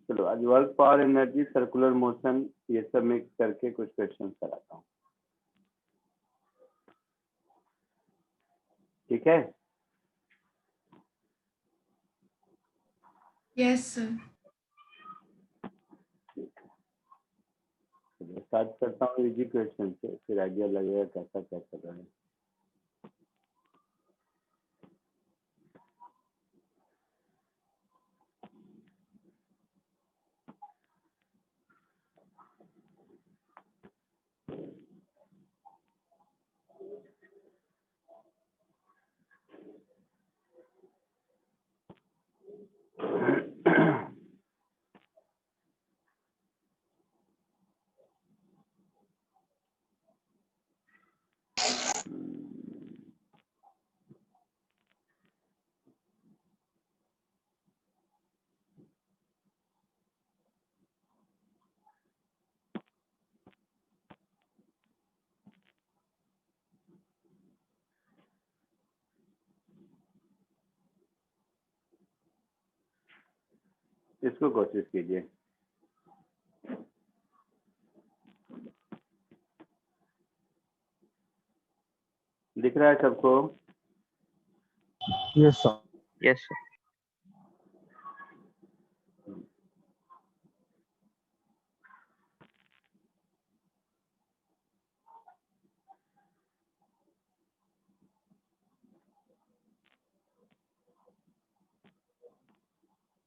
चलो आज work, power, energy, circular motion ये सब मिक्स करके कुछ क्वेश्चन कराता हूँ, ठीक है? Yes sir. स्टार्ट करता हूँ इजी क्वेश्चन से, फिर आइडिया लगेगा कैसा क्या कर रहा है। इसको कोशिश कीजिए। दिख रहा है सबको? Yes sir. Yes sir.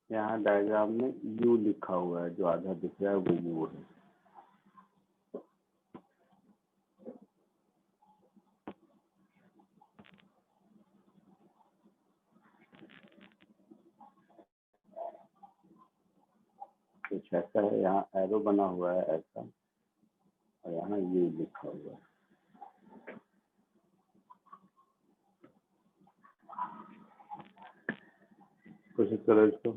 यहाँ डायग्राम में यू लिखा हुआ है, जो आधा दिख रहा है वो यू है। कुछ ऐसा है, यहाँ एरो बना हुआ है ऐसा, और यहाँ यू लिखा हुआ है। कोशिश करो इसको।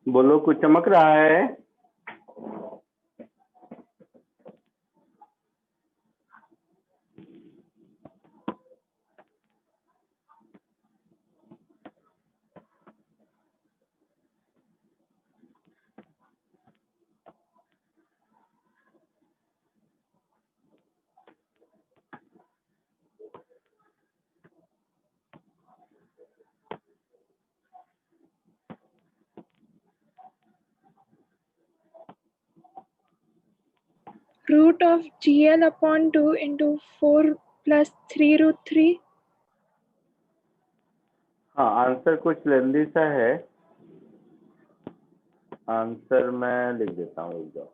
बोलो, कुछ चमक रहा है? Root of GL upon 2 into 4 plus 3 root 3. हाँ, आंसर कुछ लेंदी सा है। आंसर मैं लिख देता हूँ एक बार।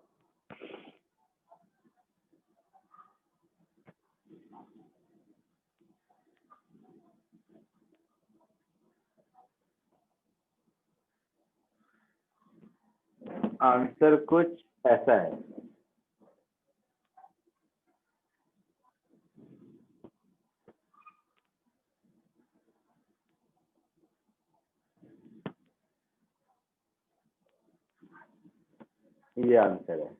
आंसर कुछ ऐसा है। ये आंसर है।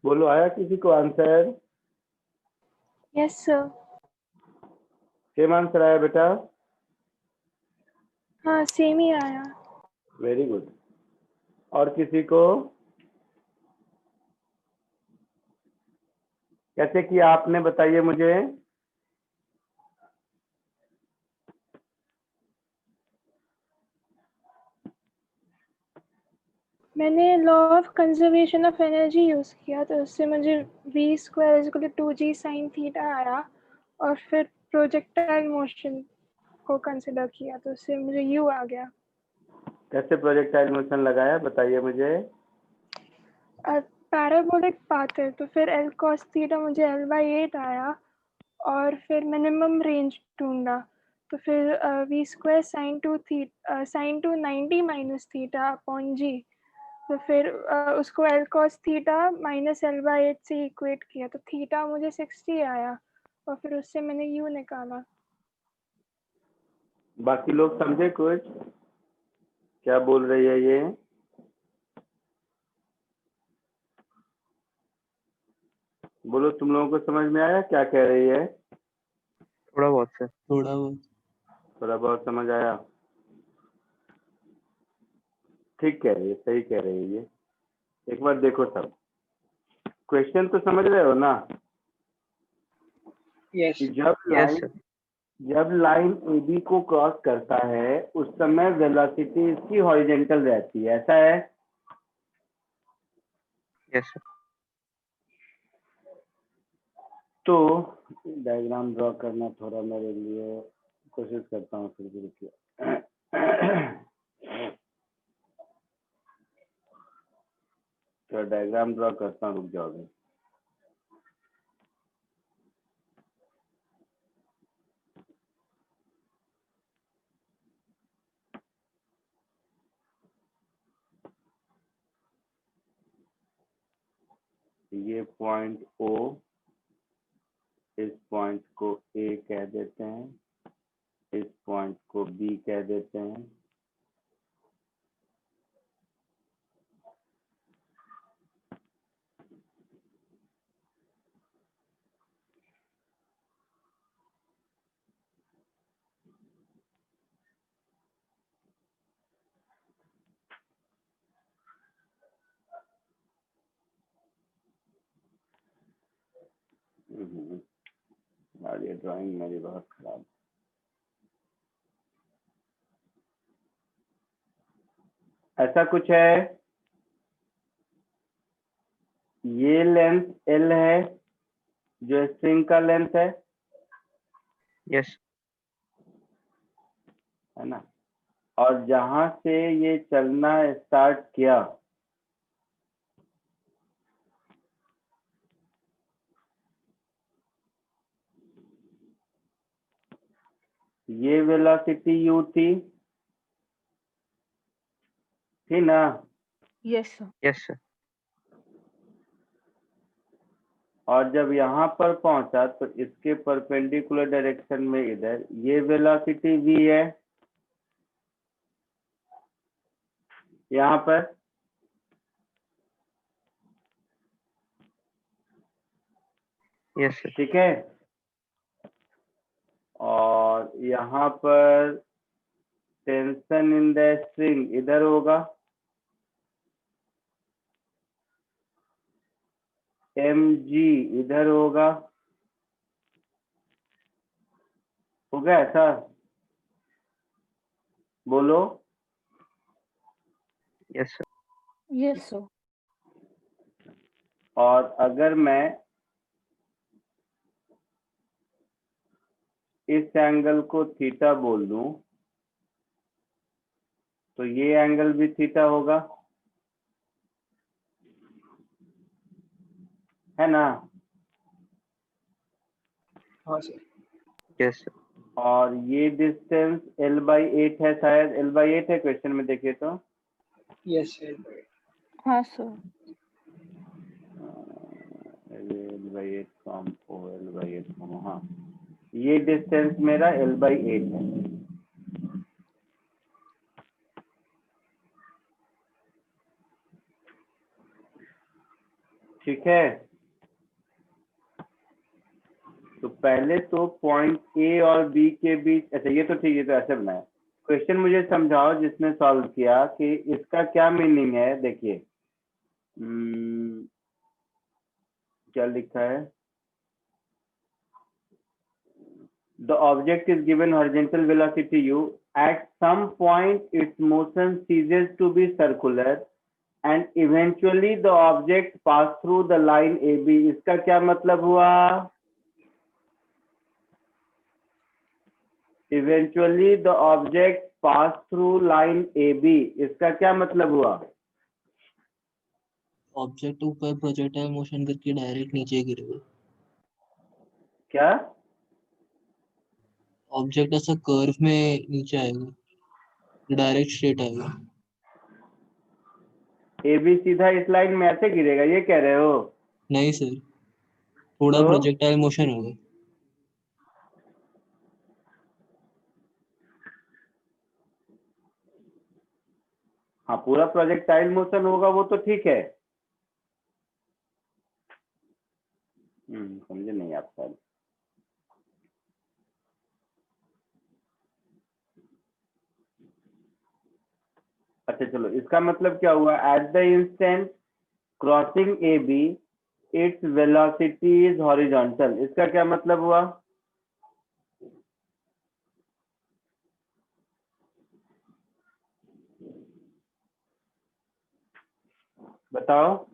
बोलो, आया किसी को answer? Yes, sir. Same answer आया बेटा? हाँ, सेम ही आया. Very good. और किसी को? कैसे किया आपने, बताइए मुझे. मैंने law of conservation of energy use किया, तो उससे मुझे v² = 2g sin थीटा आया, और फिर प्रोजेक्टाइल मोशन को कंसिडर किया, तो उससे मुझे u आ गया. कैसे प्रोजेक्टाइल मोशन लगाया, बताइए मुझे. पैराबोलिक पाथ है, तो फिर l cos थीटा मुझे l/8 आया, और फिर मिनिमम रेंज ढूंढा, तो फिर v² sin 2 90 minus theta upon g, तो फिर उसको l cos theta minus l/8 से इक्वेट किया, तो थीटा मुझे 60 आया, और फिर उससे मैंने u निकाला. बाकी लोग समझे कुछ? क्या बोल रही है ये? बोलो, तुम लोगों को समझ में आया क्या कह रही है? थोड़ा बहुत सर. थोड़ा बहुत समझ आया. ठीक कह रही है, सही कह रही है ये. एक बार देखो सब, क्वेश्चन तो समझ रहे हो ना? यस जब लाइन AB को क्रॉस करता है उस समय वेलोसिटी इसकी हॉरिजॉन्टल रहती है, ऐसा है? Yes sir. तो डायग्राम ड्रॉ करना थोड़ा मेरे लिए, कोशिश करता हूँ फिर भी. रुकिए. तो डायग्राम ड्रॉ करता हूँ, रुक जाओगे. ये पॉइंट O, इस पॉइंट को A कह देते हैं, इस पॉइंट को B कह देते हैं. यार ये ड्राइंग मेरी बहुत खराब. ऐसा कुछ है, ये लेंथ L है जो स्ट्रिंग का लेंथ है यस है ना? और जहां से ये चलना स्टार्ट किया, ये वेलोसिटी u थी ना? Yes sir yes sir. और जब यहाँ पर पहुंचा तो इसके परपेंडिकुलर डायरेक्शन में इधर ये वेलोसिटी v है, यहाँ पर. Yes sir. ठीक है. और यहाँ पर टेंशन इन द स्ट्रिंग इधर होगा, mg इधर होगा. होगा ऐसा? बोलो. Yes sir. यस सर और अगर मैं इस एंगल को थीटा बोल दूं तो ये एंगल भी थीटा होगा, है ना? हाँ सर यस सर. और ये डिस्टेंस l/8 है, शायद l/8 है क्वेश्चन में देखिए तो. यस सर हाँ sir. l/8 from O, l/8 from, हाँ, ये डिस्टेंस मेरा l/8 है. ठीक ठीक है, तो पहले तो पॉइंट ए और बी के बीच, अच्छा ये तो ठीक है, तो ऐसे बनाए। क्वेश्चन मुझे समझाओ जिसने सॉल्व किया कि इसका क्या मीनिंग है। देखिए क्या लिखा है, the object is given horizontal velocity u, at some point its motion ceases to be circular and eventually the object pass through the line AB। इसका क्या मतलब हुआ? Eventually the object pass through line AB, इसका क्या मतलब हुआ? Object ऊपर projectile motion करके डायरेक्ट नीचे गिरेगा। क्या? ऑब्जेक्ट ऐसा कर्व में नीचे आएगा, डायरेक्ट स्ट्रेट आएगा। AB सीधा इस लाइन में ऐसे गिरेगा, ये कह रहे हो? नहीं सर, थोड़ा तो? प्रोजेक्टाइल मोशन होगा। हाँ, पूरा प्रोजेक्टाइल मोशन होगा वो तो ठीक है। समझे नहीं आप सर। अच्छा चलो, इसका मतलब क्या हुआ? At the instant crossing A B its velocity is horizontal, इसका क्या मतलब हुआ? बताओ।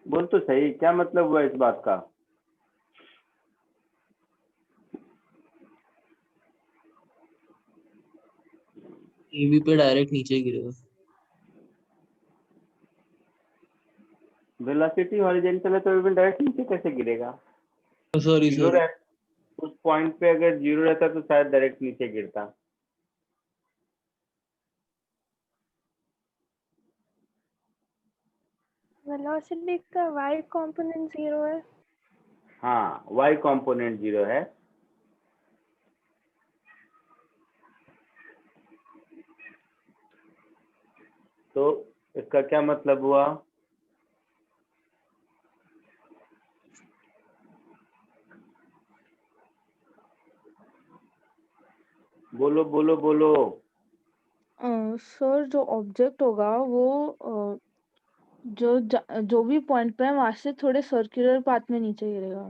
बोल तो सही, क्या मतलब हुआ इस बात का? एबी पे डायरेक्ट नीचे गिरेगा। वेलोसिटी हॉरिजॉन्टल है तो डायरेक्ट नीचे कैसे गिरेगा? सॉरी जीरो सर, उस पॉइंट पे अगर जीरो रहता तो शायद डायरेक्ट नीचे गिरता। वेलोसिटी का y कंपोनेंट 0 है। हाँ, y कंपोनेंट 0 है। तो इसका क्या मतलब हुआ? बोलो बोलो बोलो। सर जो ऑब्जेक्ट होगा वो जो भी पॉइंट पे है वहां से थोड़े सर्कुलर पाथ में नीचे गिरेगा।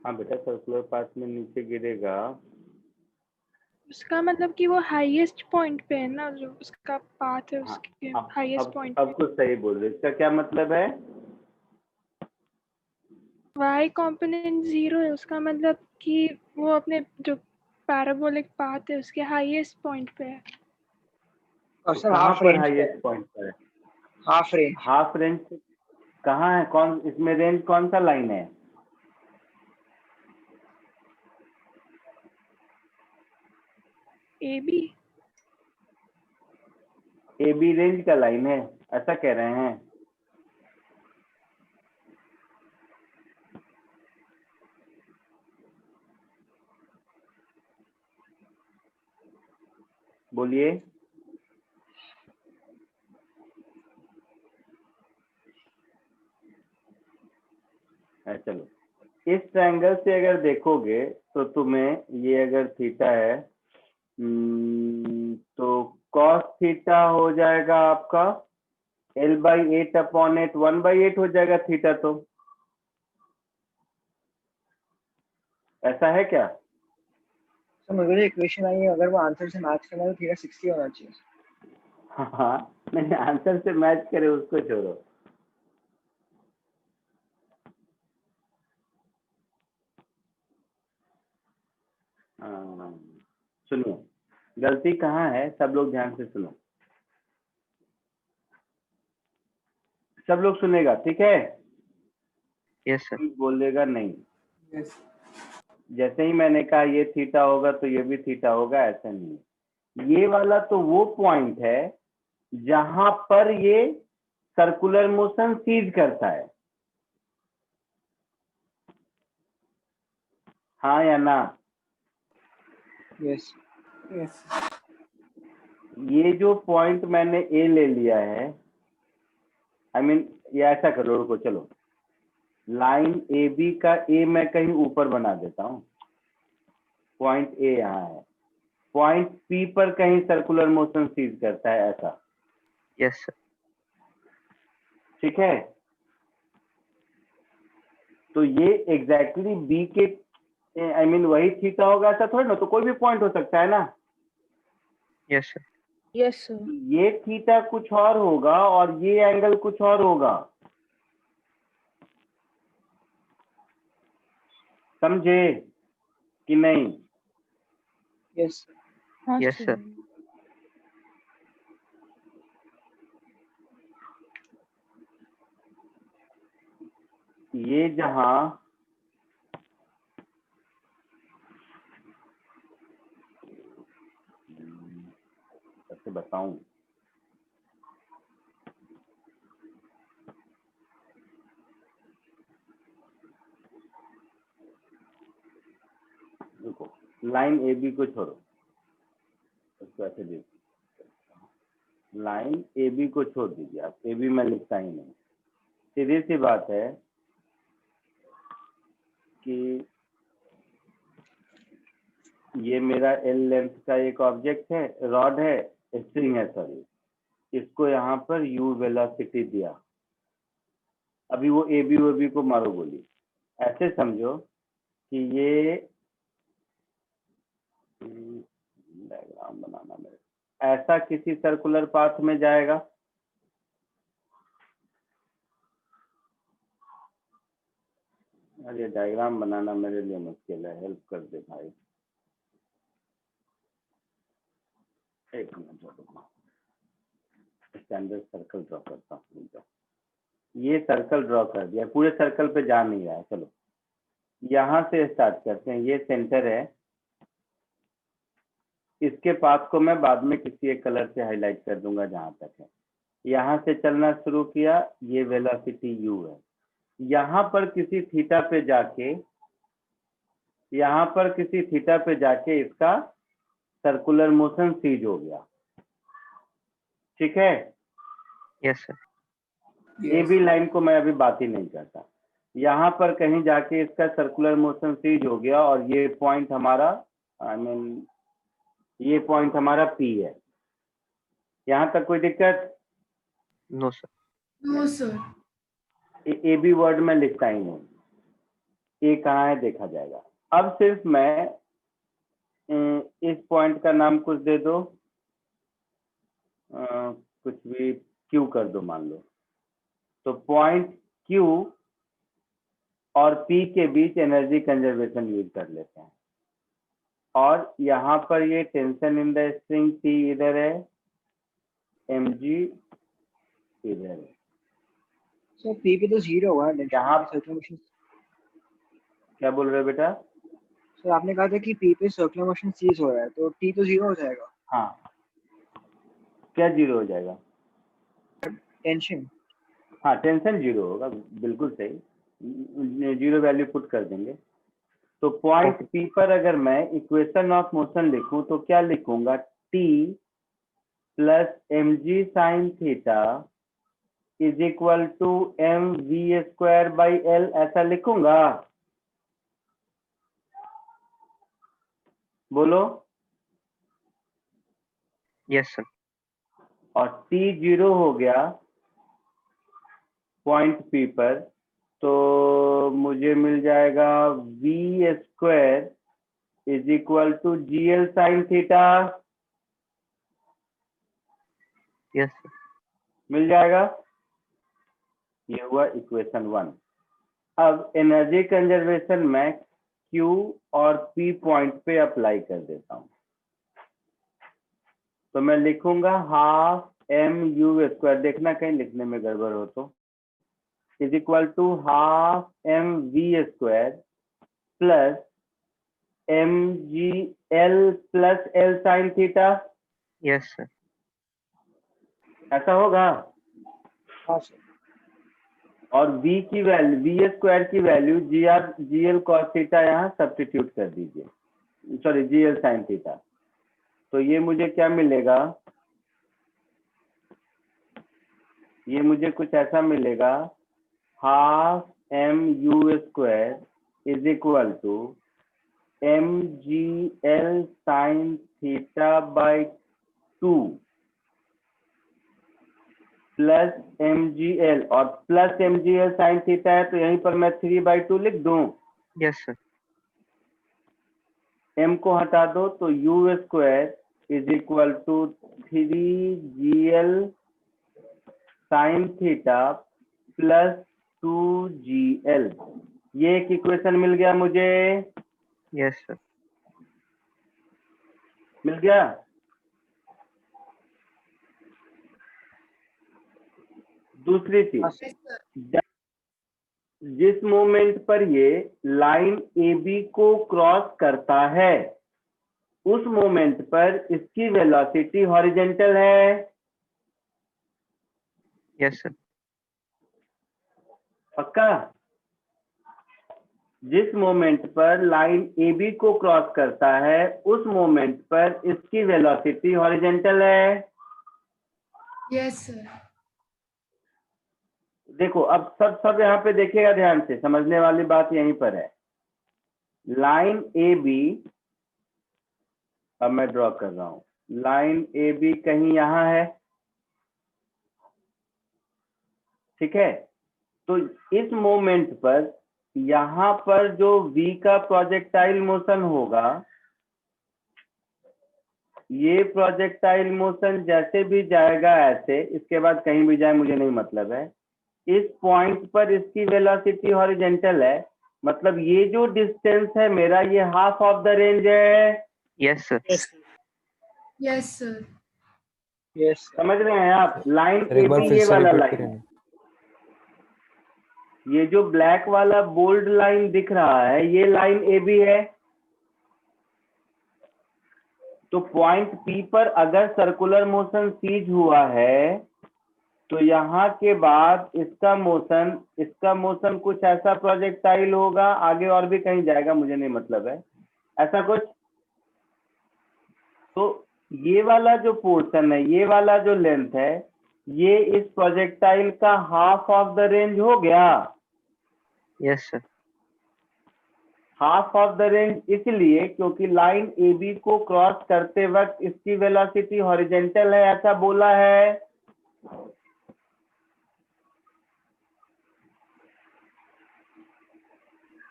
हाँ बेटा, सर्कुलर पाथ में नीचे गिरेगा। उसका मतलब कि वो हाईएस्ट पॉइंट पे है ना, जो उसका पाथ है हाँ, उसके अब हाईएस्ट अब पॉइंट अब पे। कुछ सही बोल रहे। इसका क्या मतलब है? y कंपोनेंट 0 है, उसका मतलब कि वो अपने जो पैराबोलिक पाथ है उसके हाईएस्ट पॉइंट पे है। और सर कहाँ हाफ पर रेंज पे हाईएस्ट पॉइंट पर है? हाफ रेंज हाफ रेंज कहाँ है? कौन इसमें रेंज कौन सा लाइन है? AB AB रेंज का लाइन है, ऐसा कह रहे हैं? बोलिए। चलो, इस ट्रायंगल से अगर देखोगे तो तुम्हें ये अगर थीटा है तो cos थीटा हो जाएगा आपका L/8 अपॉन 8, 1/8 हो जाएगा थीटा। तो ऐसा है क्या? सर मुझे इक्वेशन आई है, अगर वो आंसर से मैच करना है तो थीटा 60 होना चाहिए। हाँ, नहीं, आंसर से मैच करे उसको छोड़ो। सुनिए, गलती कहाँ है, सब लोग ध्यान से सुनो। सब लोग सुनेगा, ठीक है? Yes sir. कोई बोलेगा नहीं। जैसे ही मैंने कहा ये थीटा होगा तो ये भी थीटा होगा, ऐसा नहीं। ये वाला तो वो पॉइंट है जहां पर ये सर्कुलर मोशन सीज करता है। हाँ या ना? यस यस ये जो पॉइंट मैंने ए ले लिया है, आई मीन ये ऐसा करो, रुको चलो, लाइन ए बी का ए मैं कहीं ऊपर बना देता हूँ, पॉइंट ए यहाँ है, पॉइंट पी पर कहीं सर्कुलर मोशन सीज करता है ऐसा, यस सर। ठीक है? तो ये एग्जैक्टली बी के आई मीन वही थीटा होगा ऐसा थोड़ी ना, तो कोई भी पॉइंट हो सकता है ना। Yes sir. Yes sir. ये थीटा कुछ और होगा और ये एंगल कुछ और होगा, समझे कि नहीं? यस हाँ यस सर। ये जहां कैसे बताऊं, देखो लाइन ए बी को छोड़ो, इसको ऐसे देखिए, लाइन ए बी को छोड़ दीजिए आप, ए बी में लिखता ही नहीं, सीधी सी बात है कि ये मेरा एल लेंथ का एक ऑब्जेक्ट है, रॉड है, स्ट्रिंग है सॉरी, इसको यहाँ पर यू वेलोसिटी दिया, अभी वो ए बी को मारो गोली, ऐसे समझो कि ये डायग्राम बनाना मेरे, ऐसा किसी सर्कुलर पाथ में जाएगा, अरे डायग्राम बनाना मेरे लिए मुश्किल है, हेल्प कर दे भाई, एक मिनट रुको, स्टैंडर्ड सर्कल ड्रॉ करता हूँ। ये सर्कल ड्रॉ कर दिया, पूरे सर्कल पे जा नहीं रहा है, चलो यहाँ से स्टार्ट करते हैं, ये सेंटर है, इसके पाथ को मैं बाद में किसी एक कलर से हाईलाइट कर दूंगा जहां तक है, यहाँ से चलना शुरू किया, ये वेलोसिटी u है, यहाँ पर किसी थीटा पे जाके, यहाँ पर किसी थीटा पे जाके इसका सर्कुलर मोशन सीज हो गया, ठीक है? Yes sir. A B line को मैं अभी बात ही नहीं करता, यहाँ पर कहीं जाके इसका सर्कुलर मोशन सीज हो गया और ये पॉइंट हमारा आई मीन ये पॉइंट हमारा पी है, यहाँ तक कोई दिक्कत? No sir. No sir. A B word में लिखता ही नहीं, ए कहाँ है देखा जाएगा। अब सिर्फ मैं इस पॉइंट का नाम कुछ दे दो, कुछ भी क्यू कर दो मान लो, तो पॉइंट क्यू और पी के बीच एनर्जी कंजर्वेशन यूज कर लेते हैं, और यहाँ पर ये tension in the string T इधर है, mg इधर है, सर पी पे तो 0 होगा, यहाँ सर्कुलर मोशन। क्या बोल रहे हो बेटा? सर आपने कहा था कि पी पे सर्कुलर मोशन सीज हो रहा है, तो टी तो 0 हो जाएगा। हाँ, क्या जीरो हो जाएगा? टेंशन। हाँ टेंशन जीरो होगा, बिल्कुल सही, जीरो वैल्यू पुट कर देंगे। तो पॉइंट पी पर अगर मैं इक्वेशन ऑफ मोशन लिखूं तो क्या लिखूंगा? T plus M G sine theta is equal to M V square by L, ऐसा लिखूंगा? बोलो। Yes sir. और टी जीरो हो गया पॉइंट पी पर, तो मुझे मिल जाएगा V square is equal to G L sine theta, yes sir. मिल जाएगा। ये हुआ इक्वेशन 1। अब एनर्जी कंजर्वेशन मैं Q और P पॉइंट पे अप्लाई कर देता हूं, तो मैं लिखूंगा हाफ एम यू स्क्वायर, देखना कहीं लिखने में गड़बड़ हो तो, is equal to half M V square plus M G L plus L sine theta, yes sir. ऐसा होगा? हाँ सर। और v की वैल्यू v स्क्वायर की वैल्यू gl cos थीटा यहाँ सब्स्टिट्यूट कर दीजिए, सॉरी gl sin थीटा। तो ये मुझे क्या मिलेगा, ये मुझे कुछ ऐसा मिलेगा, half mu square is equal to mgl sin theta by 2 plus mgl, और प्लस mgl sin थीटा है तो यहीं पर मैं 3/2 लिख दूं। Yes, sir. m को हटा दो तो u square is equal to 3gl sin theta plus 2gl। ये एक इक्वेशन मिल गया मुझे, Yes, sir. मिल गया। दूसरी चीज, हाँ, Yes, sir. जिस मोमेंट पर ये लाइन AB को क्रॉस करता है उस मोमेंट पर इसकी वेलोसिटी हॉरिजेंटल है, Yes, sir. पक्का। जिस मोमेंट पर लाइन AB को क्रॉस करता है उस मोमेंट पर इसकी वेलोसिटी हॉरिजेंटल है। Yes, sir. देखो अब सब यहाँ पे देखिएगा ध्यान से, समझने वाली बात यहीं पर है। लाइन AB, अब मैं ड्रॉ कर रहा हूं, लाइन AB कहीं यहाँ है, ठीक है। तो इस मोमेंट पर यहाँ पर जो V का प्रोजेक्टाइल मोशन होगा, ये प्रोजेक्टाइल मोशन जैसे भी जाएगा ऐसे, इसके बाद कहीं भी जाए मुझे नहीं मतलब है, इस पॉइंट पर इसकी वेलोसिटी हॉरिजेंटल है। मतलब ये जो डिस्टेंस है मेरा, ये हाफ ऑफ द रेंज है। Yes, sir. Yes, sir. yes, समझ रहे हैं आप? लाइन सर एक बार AB फिर ये से वाला रिपीट लाइन, करें। ये जो ब्लैक वाला बोल्ड लाइन दिख रहा है ये लाइन AB है। तो पॉइंट P पर अगर सर्कुलर मोशन सीज हुआ है तो यहाँ के बाद इसका मोशन कुछ ऐसा प्रोजेक्टाइल होगा, आगे और भी कहीं जाएगा मुझे नहीं मतलब है, ऐसा कुछ। तो ये वाला जो पोर्शन है, ये वाला जो लेंथ है, ये इस प्रोजेक्टाइल का हाफ ऑफ द रेंज हो गया। Yes, sir. Half of the range इसलिए क्योंकि लाइन AB को क्रॉस करते वक्त इसकी वेलोसिटी हॉरिजेंटल है, ऐसा बोला है।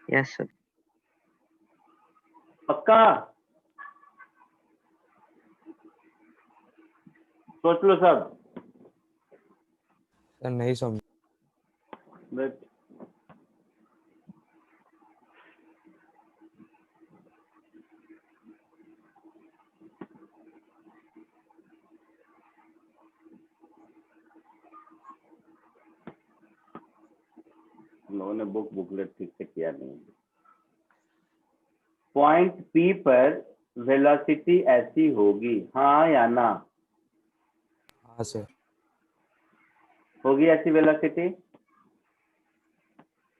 Yes, sir. पक्का? सोच लो सब। सर नहीं समझ। बट लोगों ने बुकलेट ठीक से किया नहीं। पॉइंट P पर वेलोसिटी ऐसी होगी, हाँ या ना? हाँ सर। होगी ऐसी वेलोसिटी।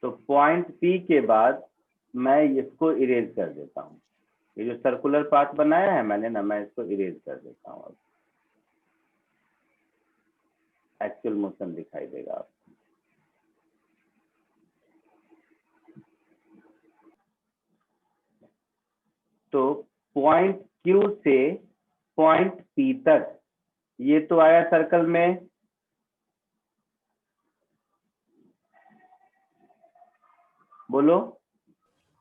तो पॉइंट P के बाद मैं इसको इरेज कर देता हूँ, ये जो सर्कुलर पाथ बनाया है मैंने ना, मैं इसको इरेज कर देता हूँ। अब एक्चुअल मोशन दिखाई देगा आपको। तो पॉइंट Q से पॉइंट P तक ये तो आया सर्कल में, बोलो।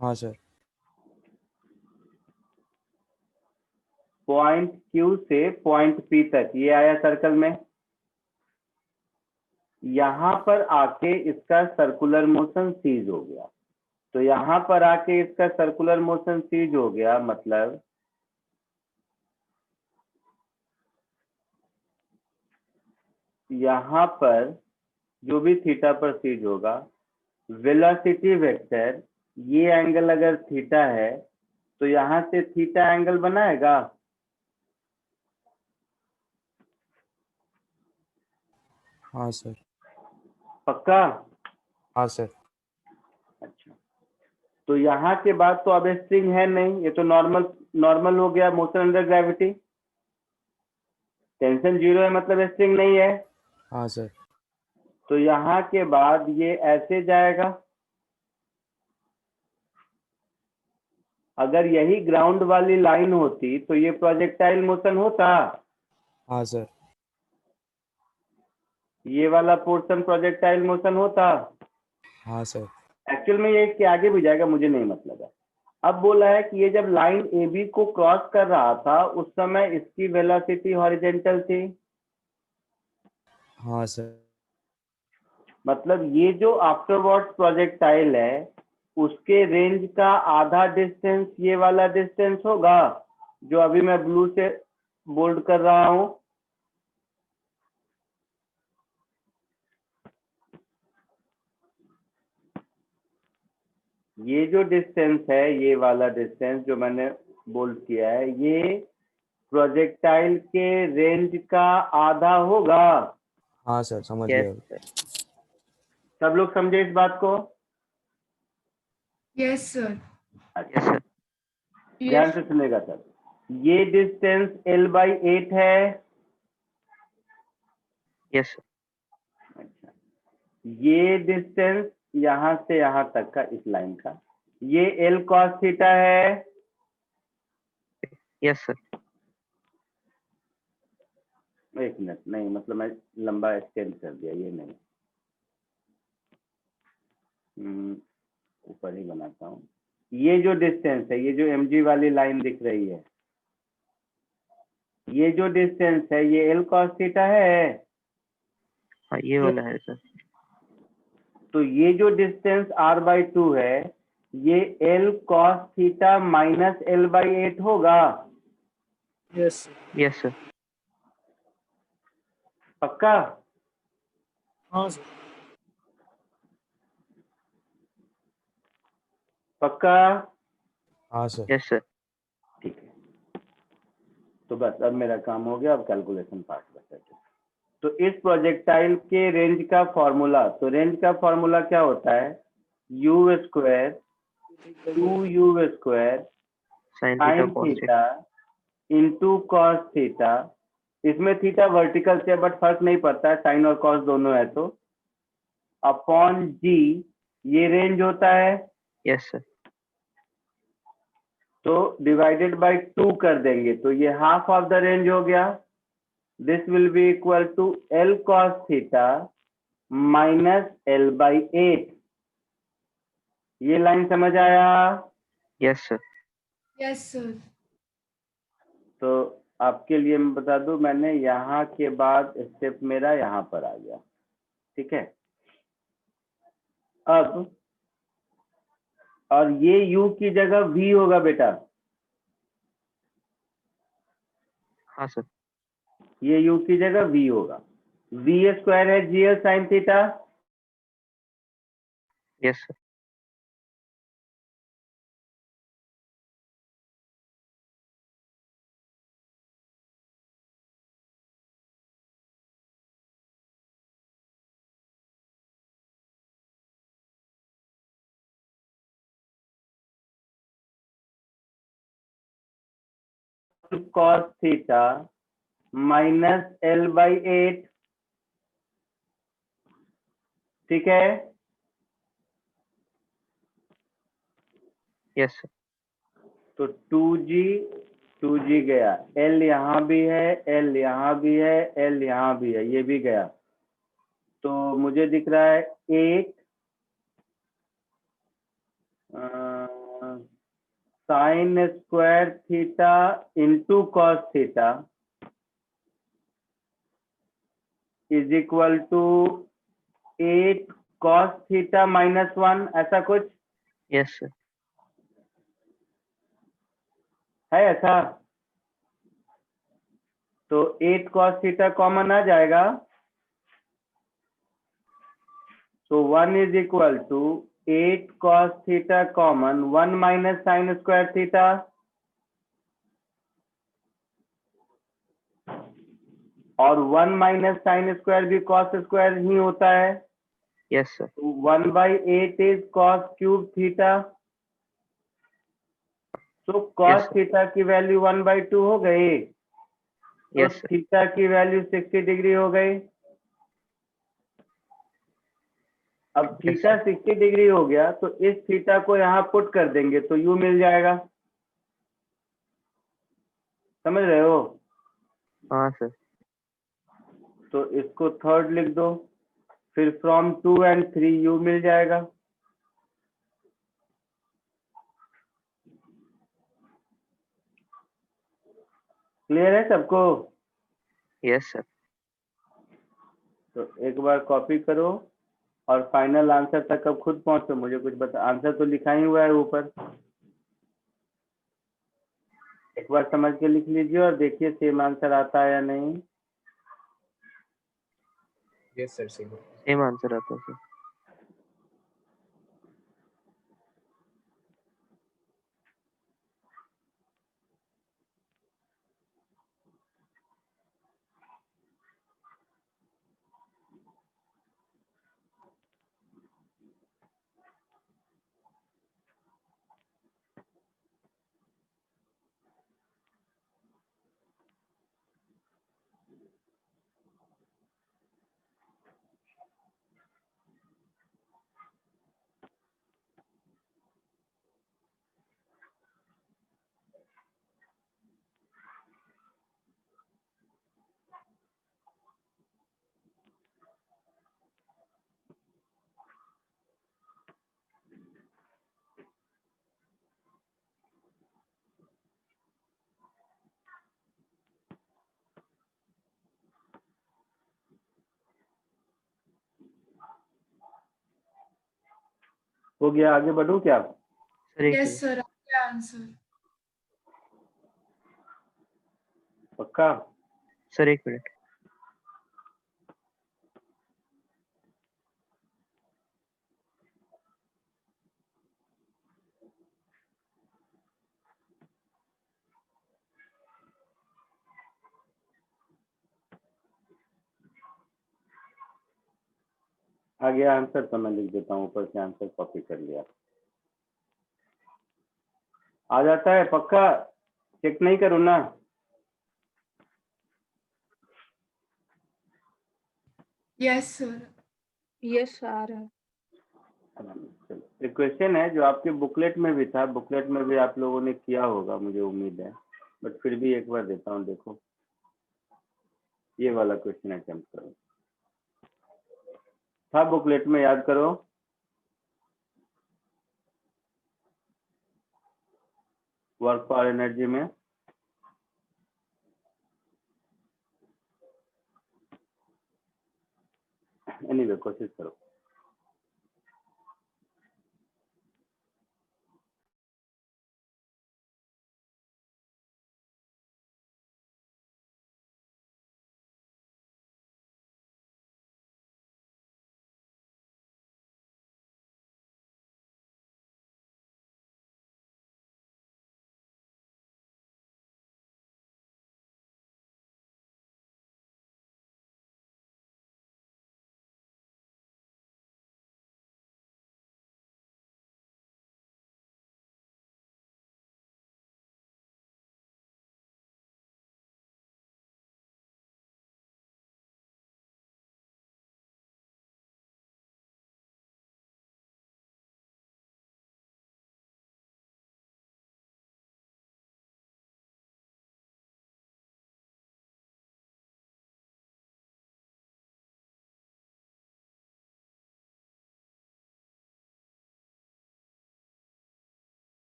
हाँ सर। पॉइंट Q से पॉइंट P तक ये आया सर्कल में। यहाँ पर आके इसका सर्कुलर मोशन सीज हो गया। तो यहाँ पर आके इसका सर्कुलर मोशन सीज हो गया, मतलब यहाँ पर जो भी थीटा पर सीज होगा, वेलोसिटी वेक्टर, ये एंगल अगर थीटा है तो यहाँ से थीटा एंगल बनाएगा। हाँ सर। पक्का? हाँ सर। अच्छा, तो यहाँ के बाद तो अब स्ट्रिंग है नहीं, ये तो नॉर्मल हो गया मोशन अंडर ग्रेविटी। टेंशन 0 है मतलब स्ट्रिंग नहीं है। हाँ सर। तो यहाँ के बाद ये ऐसे जाएगा। अगर यही ग्राउंड वाली लाइन होती तो ये प्रोजेक्टाइल मोशन होता। हाँ सर। ये वाला पोर्शन प्रोजेक्टाइल मोशन होता। हाँ सर। एक्चुअल में ये इसके आगे भी जाएगा, मुझे नहीं मतलब है। अब बोला है कि ये जब लाइन ए बी को क्रॉस कर रहा था उस समय इसकी वेलोसिटी हॉरिजेंटल थी। हाँ सर। मतलब ये जो आफ्टरवर्ड प्रोजेक्टाइल है उसके रेंज का आधा डिस्टेंस ये वाला डिस्टेंस होगा जो अभी मैं ब्लू से बोल्ड कर रहा हूं। ये जो डिस्टेंस है, ये वाला डिस्टेंस जो मैंने बोल्ड किया है, ये प्रोजेक्टाइल के रेंज का आधा होगा। हाँ सर, समझ Yes, गया। sir. सब लोग समझे इस बात को? Yes, sir. Yes, sir. ध्यान Yes. से सुनेगा सर। ये डिस्टेंस L/8 है। Yes, sir. अच्छा, ये डिस्टेंस यहाँ से यहाँ तक का इस लाइन का, ये L cos थीटा है। Yes, sir. एक मिनट, नहीं मतलब मैं लंबा एक्सटेंड कर दिया, ये नहीं। ऊपर ही बनाता हूँ। ये जो डिस्टेंस है, ये जो mg वाली लाइन दिख रही है, ये जो डिस्टेंस है ये L cos थीटा है। हाँ, ये वाला है सर। तो ये जो डिस्टेंस r/2 है ये L cos theta minus L/8 होगा। Yes Yes, sir. पक्का? हाँ सर। पक्का? हाँ सर। Yes, sir. ठीक है, तो बस अब मेरा काम हो गया, अब कैलकुलेशन पार्ट बचा है। तो इस प्रोजेक्टाइल के रेंज का फॉर्मूला, तो रेंज का फॉर्मूला क्या होता है? u square 2u square Sin theta, sine cos theta. Theta into cos theta. इसमें थीटा वर्टिकल से बट फर्क नहीं पड़ता, साइन और कॉस दोनों है, तो अपॉन जी, ये रेंज होता है। Yes, sir. तो डिवाइडेड बाय 2 कर देंगे तो ये हाफ ऑफ द रेंज हो गया। This will be equal to L cos theta minus L/8। ये लाइन समझ आया? Yes, sir. Yes, sir. तो आपके लिए मैं बता दूं, मैंने यहाँ के बाद स्टेप मेरा यहाँ पर आ गया। ठीक है, अब और ये u की जगह v होगा बेटा। हाँ सर। ये u की जगह v होगा। v स्क्वायर है gl sine theta. Yes, sir. cos theta minus L/8। ठीक है, Yes, sir. तो 2g गया, L यहाँ भी है, L यहाँ भी है, L यहाँ भी है, ये भी गया। तो मुझे दिख रहा है 8 sine square theta into cos theta is equal to 8 cos theta minus 1, ऐसा कुछ Yes, sir. है ऐसा। तो 8 कॉस थीटा कॉमन आ जाएगा, तो 1 is equal to 8 cos theta common 1 minus sine square theta. और 1 माइनस साइन स्क्वायर भी कॉस स्क्वायर ही होता है। Yes, sir. 1/8 is cos cube theta. So cos Yes, sir. Theta की वैल्यू 1/2 हो गई, तो Yes, sir. थीटा की वैल्यू 60 डिग्री हो गई। अब Yes, थीटा sir. 60 डिग्री हो गया, तो इस थीटा को यहाँ पुट कर देंगे तो यू मिल जाएगा। समझ रहे हो? हाँ सर। तो इसको थर्ड लिख दो, फिर फ्रॉम 2 and 3 यू मिल जाएगा। क्लियर है सबको? Yes, sir. तो एक बार कॉपी करो और फाइनल आंसर तक अब खुद पहुंचो, मुझे कुछ बता। आंसर तो लिखा ही हुआ है ऊपर, एक बार समझ के लिख लीजिए और देखिए सेम आंसर आता है या नहीं। Yes, sir. Same. Same answer आता है sir. हो गया, आगे बढ़ूं क्या? सर एक Yes, मिनट। sir. आपका answer. पक्का? सर एक मिनट। आ गया आंसर, तो मैं लिख देता हूँ, ऊपर से आंसर कॉपी कर लिया। आ जाता है पक्का? चेक नहीं करूँ ना? Yes, sir. यस आ रहा है। एक क्वेश्चन है जो आपके बुकलेट में भी था, बुकलेट में भी आप लोगों ने किया होगा मुझे उम्मीद है, बट फिर भी एक बार देता हूँ। देखो ये वाला क्वेश्चन अटेम्प्ट करो, था बुकलेट में, याद करो। वर्क फॉर एनर्जी में एनीवे कोशिश करो।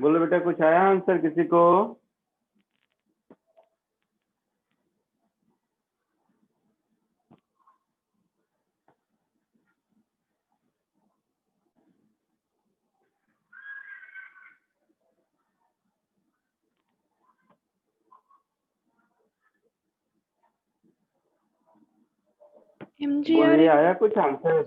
बोलो बेटा, कुछ आया आंसर किसी को? MGR बोलिए, आया कुछ आंसर?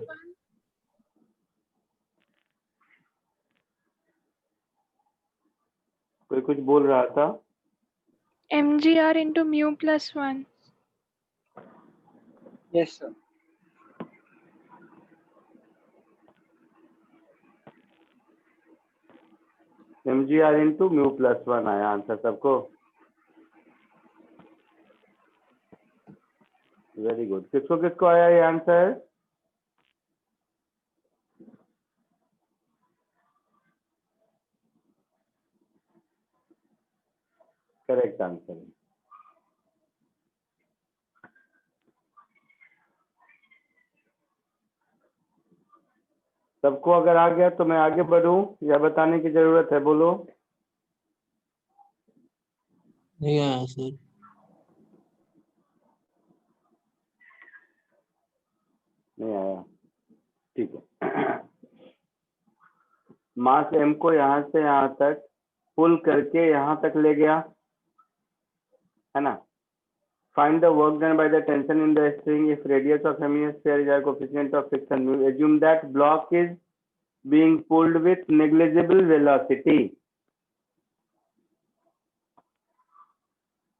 कोई कुछ बोल रहा था? MGR into mu plus 1. Yes, sir. MGR into mu plus 1 आया आंसर सबको? Very good. किसको किसको आया ये आंसर? Correct answer. सबको अगर आ गया तो मैं आगे बढ़ूं या बताने की जरूरत है? बोलो। नहीं आया सर। नहीं आया, ठीक है। मास m को यहां से यहां तक पुल करके यहां तक ले गया, है ना? Find the work done by the tension in the string if radius of hemisphere is a coefficient of friction. We assume that block is being pulled with negligible velocity.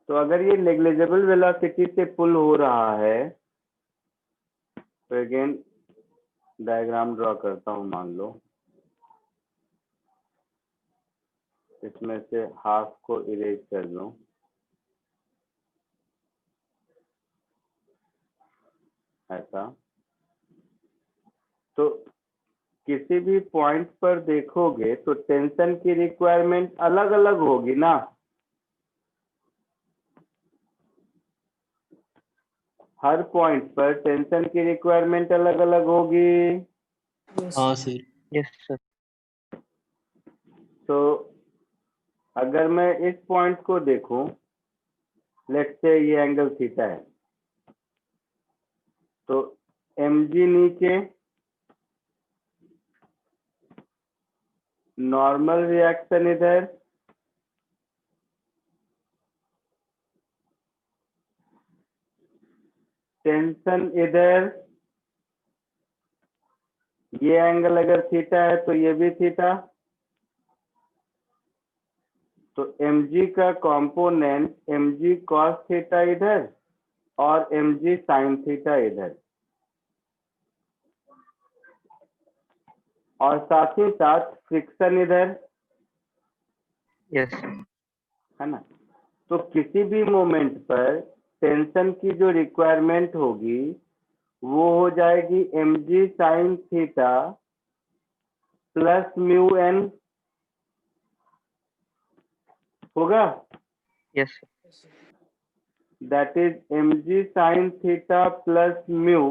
तो अगर ये negligible velocity से पुल हो रहा है तो again diagram draw करता हूं। मान लो इसमें से हाफ को इरेज कर लो, ऐसा। तो किसी भी पॉइंट पर देखोगे तो टेंशन की रिक्वायरमेंट अलग अलग होगी ना? हर पॉइंट पर टेंशन की रिक्वायरमेंट अलग अलग होगी। हाँ सर। Yes, sir. तो अगर मैं इस पॉइंट को देखूं, लेट्स से ये एंगल थीटा है, तो mg नीचे, नॉर्मल रिएक्शन इधर, टेंशन इधर, ये एंगल अगर थीटा है तो ये भी थीटा, तो mg का कंपोनेंट mg cos थीटा इधर और mg sin थीटा इधर, और साथ ही साथ फ्रिक्शन इधर, Yes, sir. है ना? तो किसी भी मोमेंट पर टेंशन की जो रिक्वायरमेंट होगी वो हो जाएगी mg sin theta plus mu n, होगा? Yes, sir. That is mg sin theta plus mu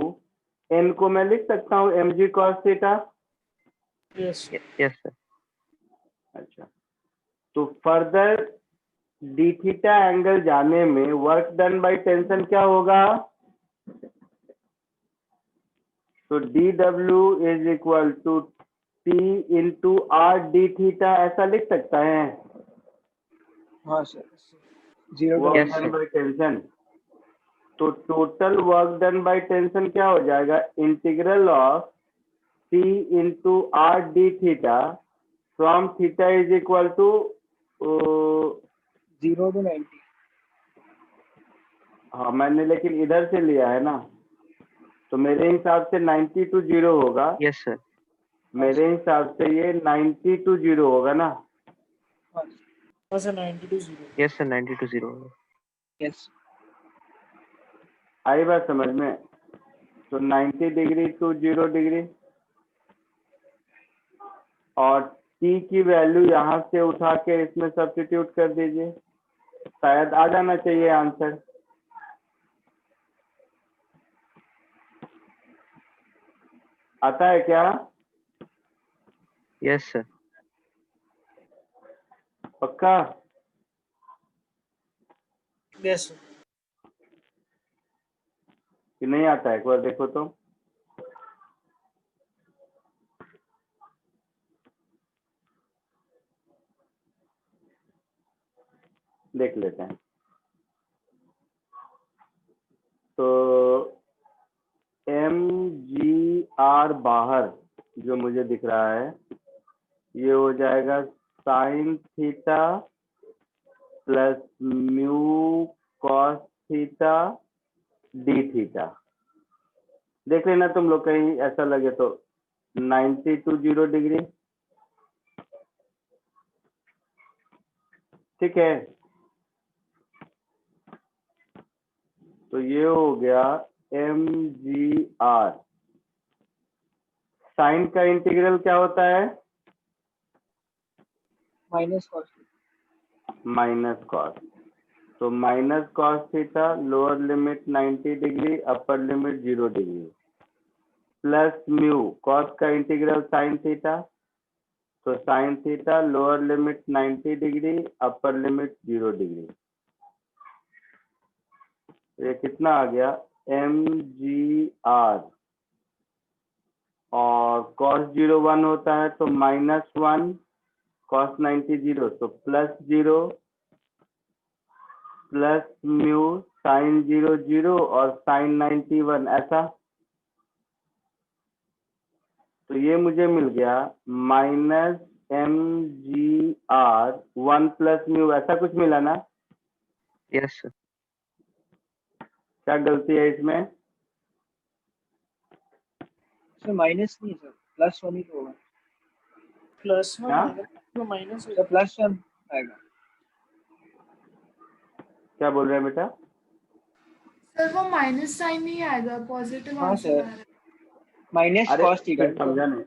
n को मैं लिख सकता हूँ mg cos theta. Yes. Yes, sir. अच्छा, तो फर्दर डी थीटा एंगल जाने में वर्क डन बाय टेंशन क्या होगा? तो D W is equal to T into R D theta, ऐसा लिख सकता है हाँ sir. 0 to work Yes, done sir. By tension. तो total work done by tension क्या हो जाएगा? Integral of T into R D theta from theta is equal to 0 to 90. हाँ मैंने लेकिन इधर से लिया है ना, तो मेरे हिसाब से 90 to 0 होगा। Yes, sir. मेरे हिसाब से ये 90 to 0 होगा ना? हाँ sir 90 to 0. Yes, sir. 90 to 0. Yes. आई बात समझ में? तो 90 डिग्री टू 0 डिग्री, और t की वैल्यू यहाँ से उठा के इसमें सब्स्टिट्यूट कर दीजिए, शायद आ जाना चाहिए आंसर। आता है क्या? Yes, sir. पक्का? Yes sir. कि नहीं आता है? एक बार देखो तो। देख लेते हैं। तो mgr बाहर जो मुझे दिख रहा है ये हो जाएगा sine theta plus mu cos theta D theta. देख लेना तुम लोग, कहीं ऐसा लगे तो 90 to 0 डिग्री। ठीक है, तो ये हो गया mgr। साइन का इंटीग्रल क्या होता है? Minus cos. Minus cos. तो minus cos theta lower limit 90 degree upper limit 0 degree plus mu cos का इंटीग्रल साइन थीटा, तो sine theta lower limit 90 degree upper limit 0 degree. ये कितना आ गया? mgr और cos 0 1 होता है तो -1, cos 90 0 तो +0 प्लस म्यू साइन 0 0 और साइन 90 1, ऐसा। तो ये मुझे मिल गया -mgr 1 प्लस म्यू, ऐसा कुछ मिला ना? Yes sir. क्या गलती है इसमें? सर माइनस नहीं सर, प्लस 1 ही तो होगा। प्लस हाँ? माइनस सर, प्लस 1 आएगा। क्या बोल रहे हैं बेटा? सर वो माइनस साइन नहीं आएगा, पॉजिटिव हाँ आंसर सर। आ रहा है। माइनस अरे कॉस थीटा। फिर समझा नहीं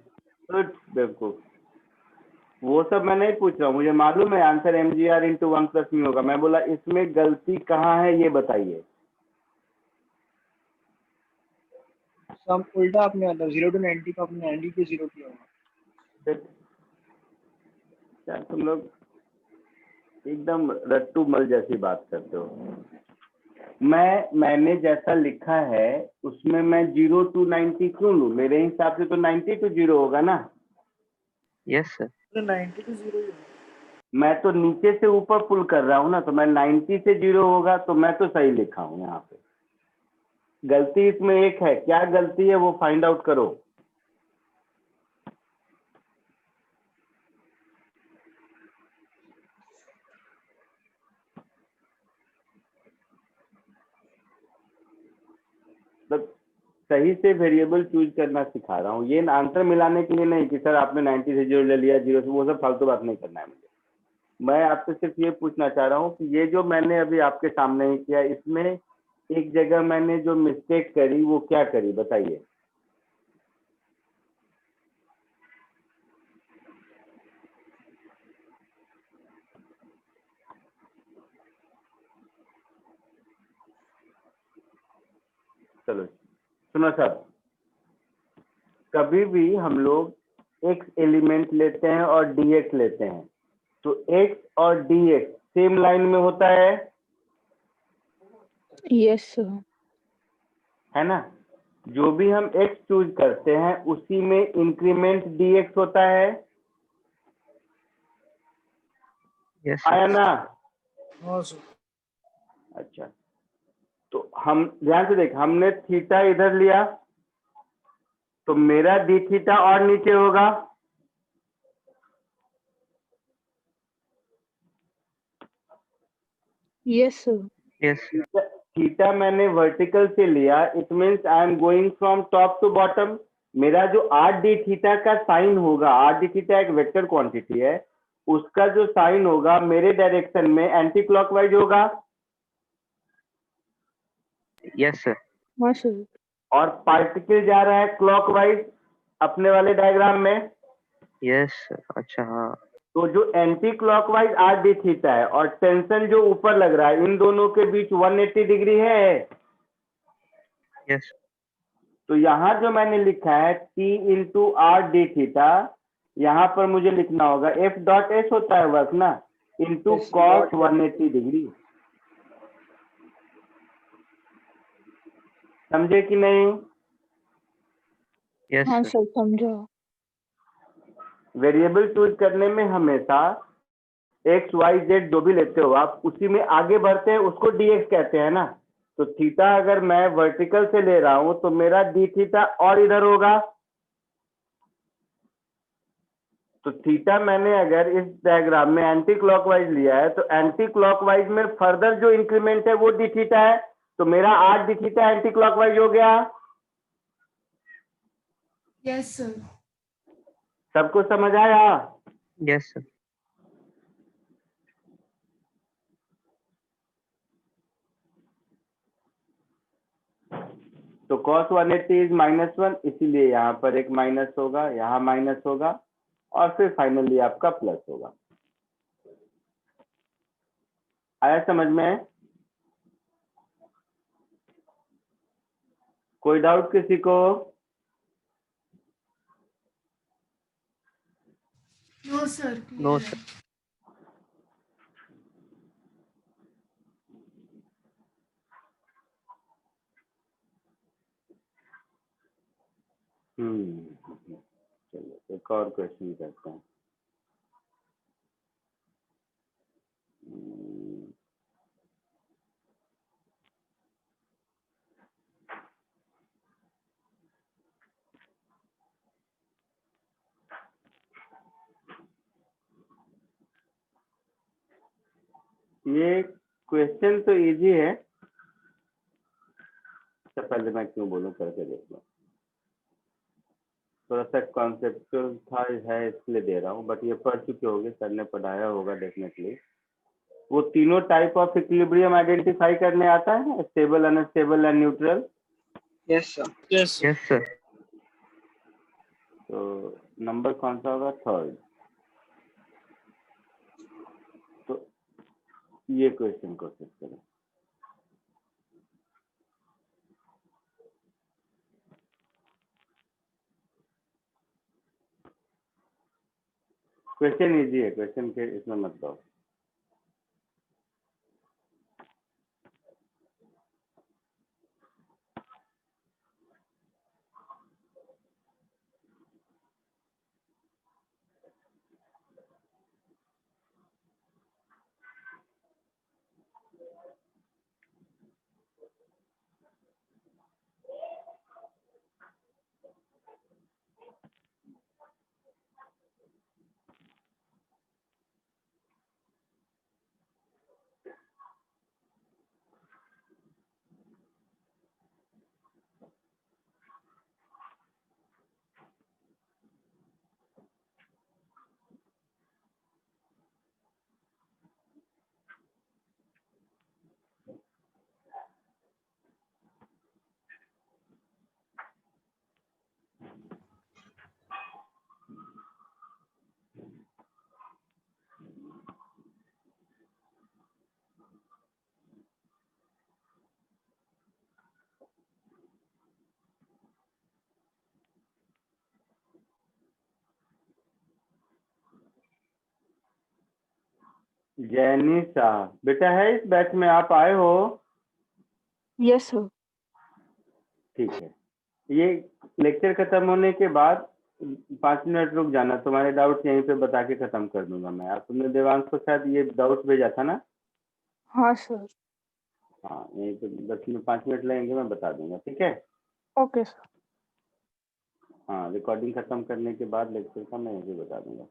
तो बेवकूफ। वो सब मैं नहीं पूछ रहा हूँ, मुझे मालूम है answer mgr into 1 plus mu होगा। मैं बोला इसमें गलती कहाँ है ये बताइए। सम उल्टा आपने मतलब 0 to 90 को आपने 90 to 0 किया होगा। क्या तुम लोग एकदम रट्टू मल जैसी बात करते हो। मैंने जैसा लिखा है उसमें मैं 0 to 90 क्यों लूं? मेरे हिसाब से तो 90 to 0 होगा ना। Yes sir. तो 90 to 0 ही होगा। मैं तो नीचे से ऊपर पुल कर रहा हूँ ना, तो मैं 90 से 0 होगा तो मैं तो सही लिखा हूँ। यहाँ पे गलती इसमें एक है, क्या गलती है वो फाइंड आउट करो। मतलब सही से वेरिएबल चूज करना सिखा रहा हूँ, ये आंसर मिलाने के लिए नहीं कि सर आपने 90 से 0 ले लिया, 0 से, वो सब फालतू बात नहीं करना है मुझे। मैं आपसे सिर्फ ये पूछना चाह रहा हूँ कि ये जो मैंने अभी आपके सामने ही किया, इसमें एक जगह मैंने जो मिस्टेक करी वो क्या करी बताइए। चलो सुनो सब, कभी भी हम लोग x एलिमेंट लेते हैं और dx लेते हैं तो x और dx सेम लाइन में होता है यस सर। है ना? जो भी हम x चूज करते हैं उसी में इंक्रीमेंट dx होता है, यस आया सर। ना? हाँ सर। अच्छा, तो हम ध्यान से देख, हमने थीटा इधर लिया तो मेरा डी थीटा और नीचे होगा, यस सर। यस थीटा मैंने वर्टिकल से लिया, it means I am going from top to bottom. मेरा जो आर डी थीटा का साइन होगा, आर डी थीटा एक वेक्टर क्वांटिटी है, उसका जो साइन होगा मेरे डायरेक्शन में एंटी क्लॉकवाइज होगा यस सर। हाँ सर। और पार्टिकल जा रहा है क्लॉकवाइज अपने वाले डायग्राम में। Yes sir. अच्छा हाँ। तो जो anticlockwise R D theta है और टेंशन जो ऊपर लग रहा है, इन दोनों के बीच 180 डिग्री है। यस तो यहाँ जो मैंने लिखा है T into R D theta, यहाँ पर मुझे लिखना होगा F डॉट एस होता है वर्क ना, into Yes, cos got it. 180 degree. समझे कि नहीं? Yes, हाँ sir. सर समझा। वेरिएबल चूज करने में हमेशा एक्स वाई जेड जो भी लेते हो आप, उसी में आगे बढ़ते हैं, उसको dx कहते हैं ना। तो थीटा अगर मैं वर्टिकल से ले रहा हूं तो मेरा डी थीटा और इधर होगा। तो थीटा मैंने अगर इस डायग्राम में एंटी क्लॉकवाइज लिया है तो एंटी क्लॉकवाइज में फर्दर जो इंक्रीमेंट है वो डी थीटा है। तो मेरा are D theta anti clockwise हो गया। Yes, sir. सबको समझ आया? Yes, sir. तो cos 180 इज -1, इसीलिए यहाँ पर एक माइनस होगा, यहाँ माइनस होगा और फिर फाइनली आपका प्लस होगा। आया समझ में? कोई डाउट किसी को? No, sir. No, Clear. sir. चलो एक और क्वेश्चन करते हैं। ये क्वेश्चन तो इजी है। तो पहले मैं क्यों बोलूं, करके देख लो। थोड़ा सा कॉन्सेप्चुअल था है इसलिए दे रहा हूँ, बट ये पढ़ चुके होगे, सर ने पढ़ाया होगा डेफिनेटली। वो तीनों टाइप ऑफ इक्विलिब्रियम आइडेंटिफाई करने आता है, stable, unstable and neutral. Yes, sir. Yes, sir. Yes, sir. तो नंबर कौन सा होगा? थर्ड। तो ये क्वेश्चन कोशिश करें। क्वेश्चन इजी है, क्वेश्चन के इसमें मत दो। जैनी शाह बेटा है इस बैच में, आप आए हो? Yes sir. ठीक है। ये लेक्चर खत्म होने के बाद 5 मिनट रुक जाना, तुम्हारे डाउट यहीं पे बता के खत्म कर दूंगा मैं। आप तुमने देवांश को शायद ये डाउट भेजा था ना? हाँ सर। हाँ, यहीं पे 5 मिनट लगेंगे, मैं बता दूंगा। ठीक है? Okay sir. हाँ, रिकॉर्डिंग खत्म करने के बाद लेक्चर का मैं यहीं पे बता दूंगा।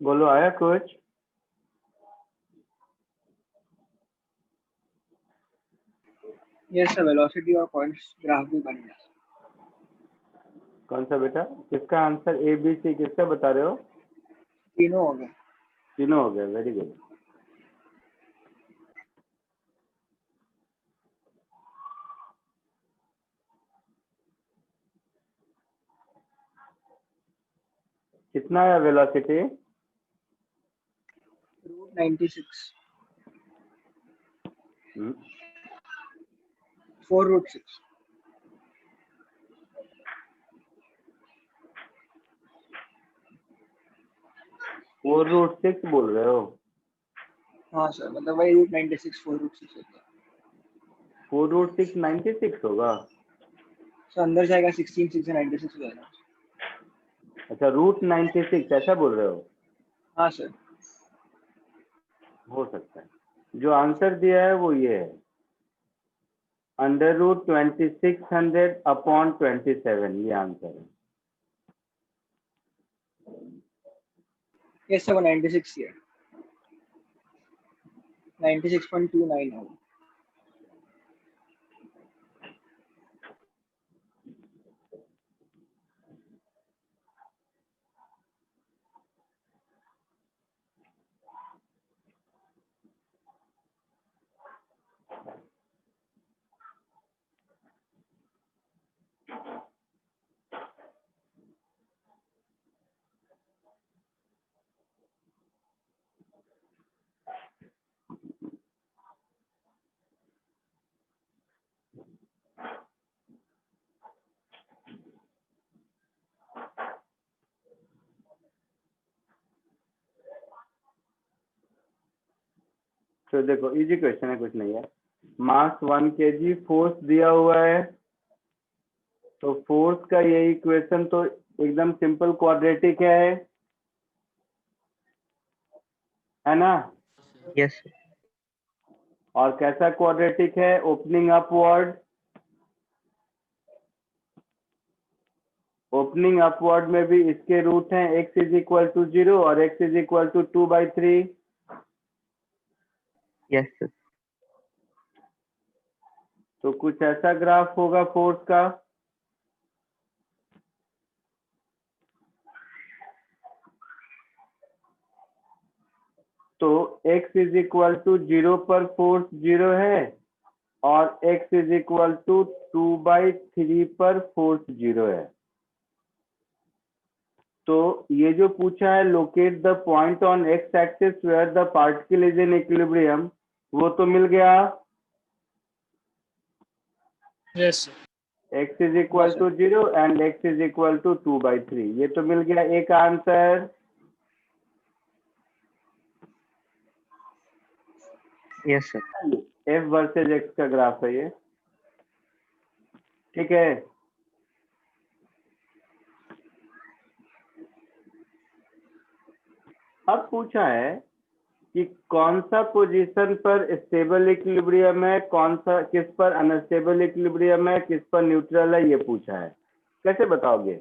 बोलो, आया कुछ? यस सर, वेलोसिटी और पॉइंट्स ग्राफ भी बन गया। कौन सा बेटा? किसका आंसर ए बी सी किसका बता रहे हो? तीनों हो गए। तीनों हो गए, वेरी गुड। कितना है वेलोसिटी? √96, हम्म, 4√6। 4√6 बोल रहे हो? हाँ सर, मतलब वही √96 4√6 होता है। 4√6 96 होगा? सर अंदर जाएगा 16 6 से 96 हो जाएगा। अच्छा, √96 ऐसा बोल रहे हो? हाँ सर। हो सकता है। जो आंसर दिया है वो ये है, √2600/27, ये आंसर है। यस सर, वो 96 है, 96.29 है। तो देखो, इजी क्वेश्चन है, कुछ नहीं है। मास 1 kg, फोर्स दिया हुआ है, तो फोर्स का ये इक्वेशन तो एकदम सिंपल क्वाड्रेटिक है ना? Yes sir. और कैसा क्वाड्रेटिक है? Opening upward. ओपनिंग अपवर्ड में भी इसके रूट हैं, x = 0 और x = 2/3। Yes sir. तो कुछ ऐसा ग्राफ होगा फोर्स का। तो x = 0 पर फोर्स 0 है और x = 2/3 पर फोर्स 0 है। तो ये जो पूछा है, locate the point on x axis where the particle is in equilibrium, वो तो मिल गया। Yes sir. x = 0 and x = 2/3, ये तो मिल गया एक answer. Yes sir. f versus x का ग्राफ है ये, ठीक है। अब पूछा है कि कौन सा पोजीशन पर स्टेबल इक्विलिब्रियम है, कौन सा किस पर अनस्टेबल इक्विलिब्रियम है, किस पर न्यूट्रल है, ये पूछा है। कैसे बताओगे?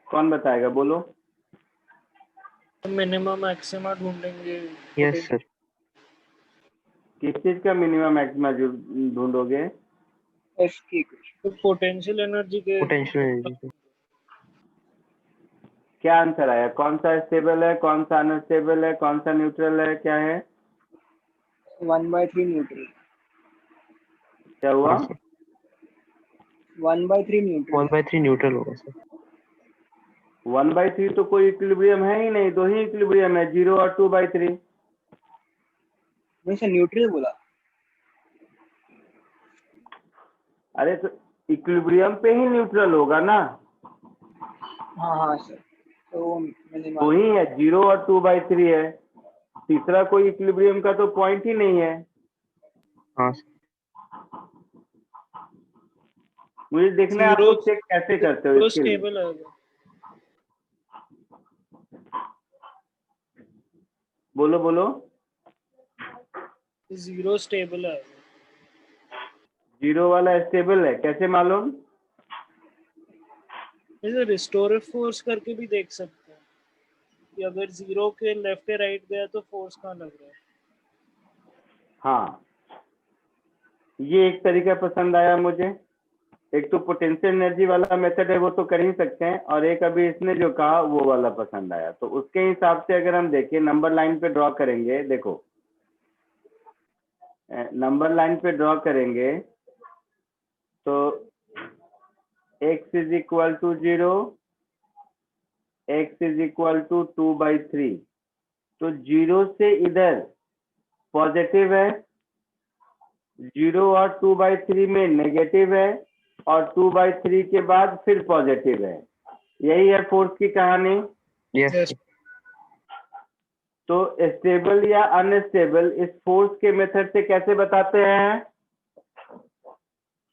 कौन बताएगा, बोलो। मिनिमम मैक्सिमा ढूंढेंगे। Yes sir. किस चीज का मिनिमम मैक्सिमा ढूंढोगे? एफ की तो पोटेंशियल एनर्जी के पोटेंशियल एनर्जी। क्या आंसर आया? कौन सा स्टेबल है, कौन सा अनस्टेबल है, कौन सा न्यूट्रल है, क्या है? 1/3 न्यूट्रल। क्या हुआ? 1/3 न्यूट्रल। 1/3 न्यूट्रल होगा सर। 1/3 तो कोई इक्विलिब्रियम है ही नहीं, दो ही इक्विलिब्रियम है, 0 और 2/3। मैं सर न्यूट्रल बोला। अरे तो इक्विलिब्रियम पे ही न्यूट्रल होगा ना। हाँ हाँ सर, तो मैंने दो ही है, 0 और 2/3 है, तीसरा कोई इक्विलिब्रियम का तो पॉइंट ही नहीं है। हाँ सर। मुझे देखना है आप लोग चेक कैसे करते हो जीरो इसके लिए। स्टेबल है। बोलो बोलो। जीरो स्टेबल है। 0 वाला स्टेबल है, कैसे मालूम? इसे रिस्टोरिव फोर्स करके भी देख सकते हैं कि अगर 0 के लेफ्ट या राइट गया तो फोर्स कहाँ लग रहा है। हाँ, ये एक तरीका पसंद आया मुझे। एक तो पोटेंशियल एनर्जी वाला मेथड है, वो तो कर ही सकते हैं, और एक अभी इसने जो कहा वो वाला पसंद आया। तो उसके हिसाब से अगर हम देखें, नंबर लाइन पे ड्रॉ करेंगे, देखो नंबर लाइन पे ड्रॉ करेंगे तो x is equal to 0, x is equal to 2/3। तो 0 से इधर पॉजिटिव है, 0 और 2/3 में नेगेटिव है, और 2/3 के बाद फिर पॉजिटिव है। यही है फोर्स की कहानी। यस तो स्टेबल या अनस्टेबल इस फोर्स के मेथड से कैसे बताते हैं?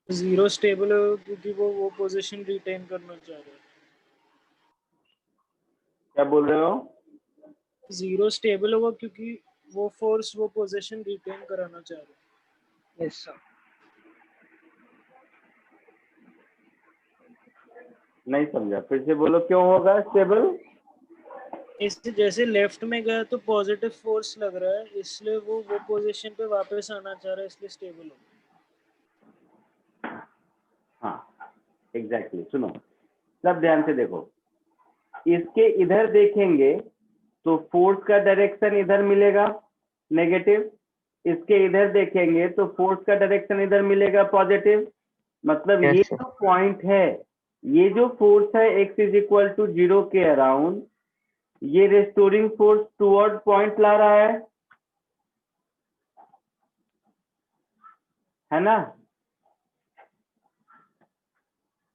0 स्टेबल है क्योंकि वो पोजीशन रिटेन करना चाह रहा है। क्या बोल रहे हो? 0 स्टेबल होगा क्योंकि वो फोर्स वो पोजीशन रिटेन कराना चाह रहा है। Yes sir. नहीं समझा, फिर से बोलो, क्यों होगा स्टेबल? इससे जैसे लेफ्ट में गया तो पॉजिटिव फोर्स लग रहा है, इसलिए वो पोजीशन पे वापस आना चाह रहा है, इसलिए स्टेबल होगा। हाँ एग्जैक्टली। सुनो, सब ध्यान से देखो, इसके इधर देखेंगे तो फोर्स का डायरेक्शन इधर मिलेगा नेगेटिव, इसके इधर देखेंगे तो फोर्स का डायरेक्शन इधर मिलेगा पॉजिटिव। मतलब Yes, ये sir. जो पॉइंट है, ये जो फोर्स है x इज इक्वल टू 0 के अराउंड, ये रेस्टोरिंग फोर्स टुवर्ड पॉइंट ला रहा है ना?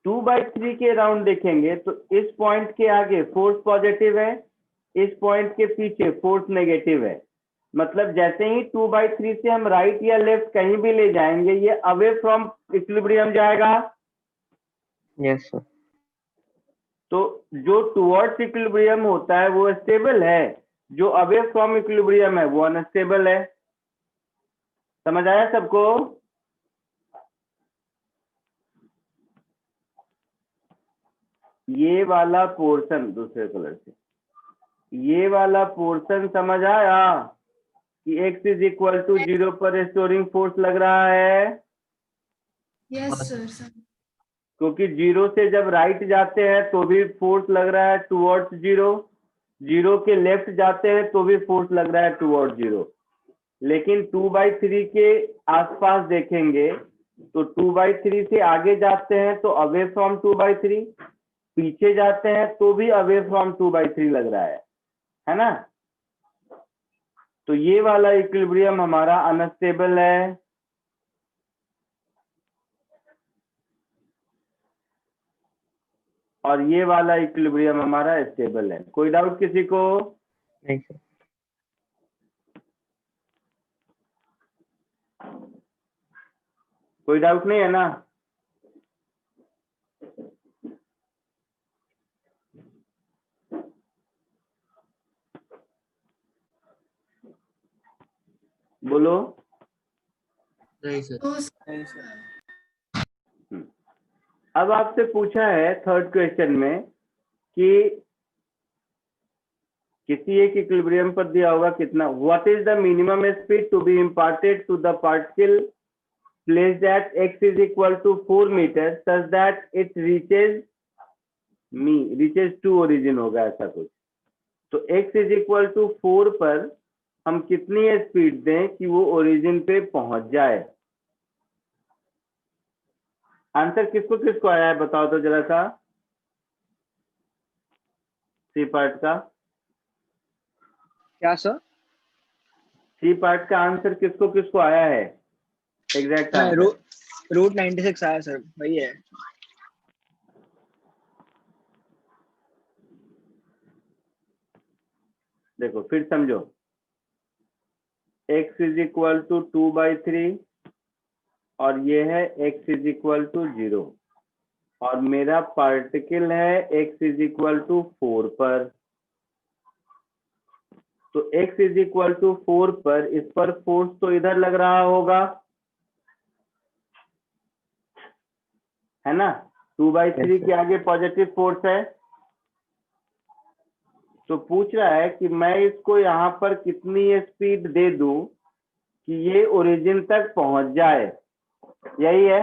2/3 के अराउंड देखेंगे तो इस पॉइंट के आगे फोर्स पॉजिटिव है, इस पॉइंट के पीछे फोर्स नेगेटिव है। मतलब जैसे ही 2/3 से हम राइट या लेफ्ट कहीं भी ले जाएंगे, ये अवे फ्रॉम इक्विलिब्रियम जाएगा। यस सर तो जो टुवर्ड्स इक्विलिब्रियम होता है वो स्टेबल है, जो अवे फ्रॉम इक्विलिब्रियम है वो अनस्टेबल है। समझ आया सबको? ये वाला पोर्शन दूसरे कलर से, ये वाला पोर्शन समझ आया कि x इज इक्वल टू 0 पर स्टोरिंग फोर्स लग रहा है, यस सर। क्योंकि 0 से जब राइट जाते हैं तो भी फोर्स लग रहा है टुवर्ड्स 0, 0 के लेफ्ट जाते हैं तो भी फोर्स लग रहा है टुवर्ड्स 0। लेकिन 2/3 के आसपास देखेंगे तो 2/3 से आगे जाते हैं तो अवे फ्रॉम 2/3, पीछे जाते हैं तो भी अवे फ्रॉम 2/3 लग रहा है ना? तो ये वाला इक्विलिब्रियम हमारा अनस्टेबल है। और ये वाला इक्विलिब्रियम हमारा स्टेबल है। कोई डाउट किसी को? नहीं सर कोई डाउट नहीं है ना? बोलो। नहीं सर। तो अब आपसे पूछा है थर्ड क्वेश्चन में कि किसी एक इक्विलिब्रियम पर दिया होगा कितना, what is the minimum speed to be imparted to the particle placed at x is equal to 4 meters such that it reaches to origin होगा ऐसा कुछ। तो x is equal to 4 पर हम कितनी स्पीड दें कि वो ओरिजिन पे पहुंच जाए? आंसर किसको किसको आया है बताओ तो जरा सा, सी पार्ट का। क्या सर? सी पार्ट का आंसर किसको किसको आया है एग्जैक्ट आंसर? रूट 96 आया सर, वही है। देखो फिर समझो, x इज इक्वल टू 2/3 और ये है x इज इक्वल टू 0, और मेरा पार्टिकल है x इज इक्वल टू 4 पर। तो x इज इक्वल टू 4 पर इस पर फोर्स तो इधर लग रहा होगा, है ना? 2/3 Yes, के आगे पॉजिटिव फोर्स है। तो पूछ रहा है कि मैं इसको यहाँ पर कितनी स्पीड दे दूं कि ये ओरिजिन तक पहुंच जाए, यही है।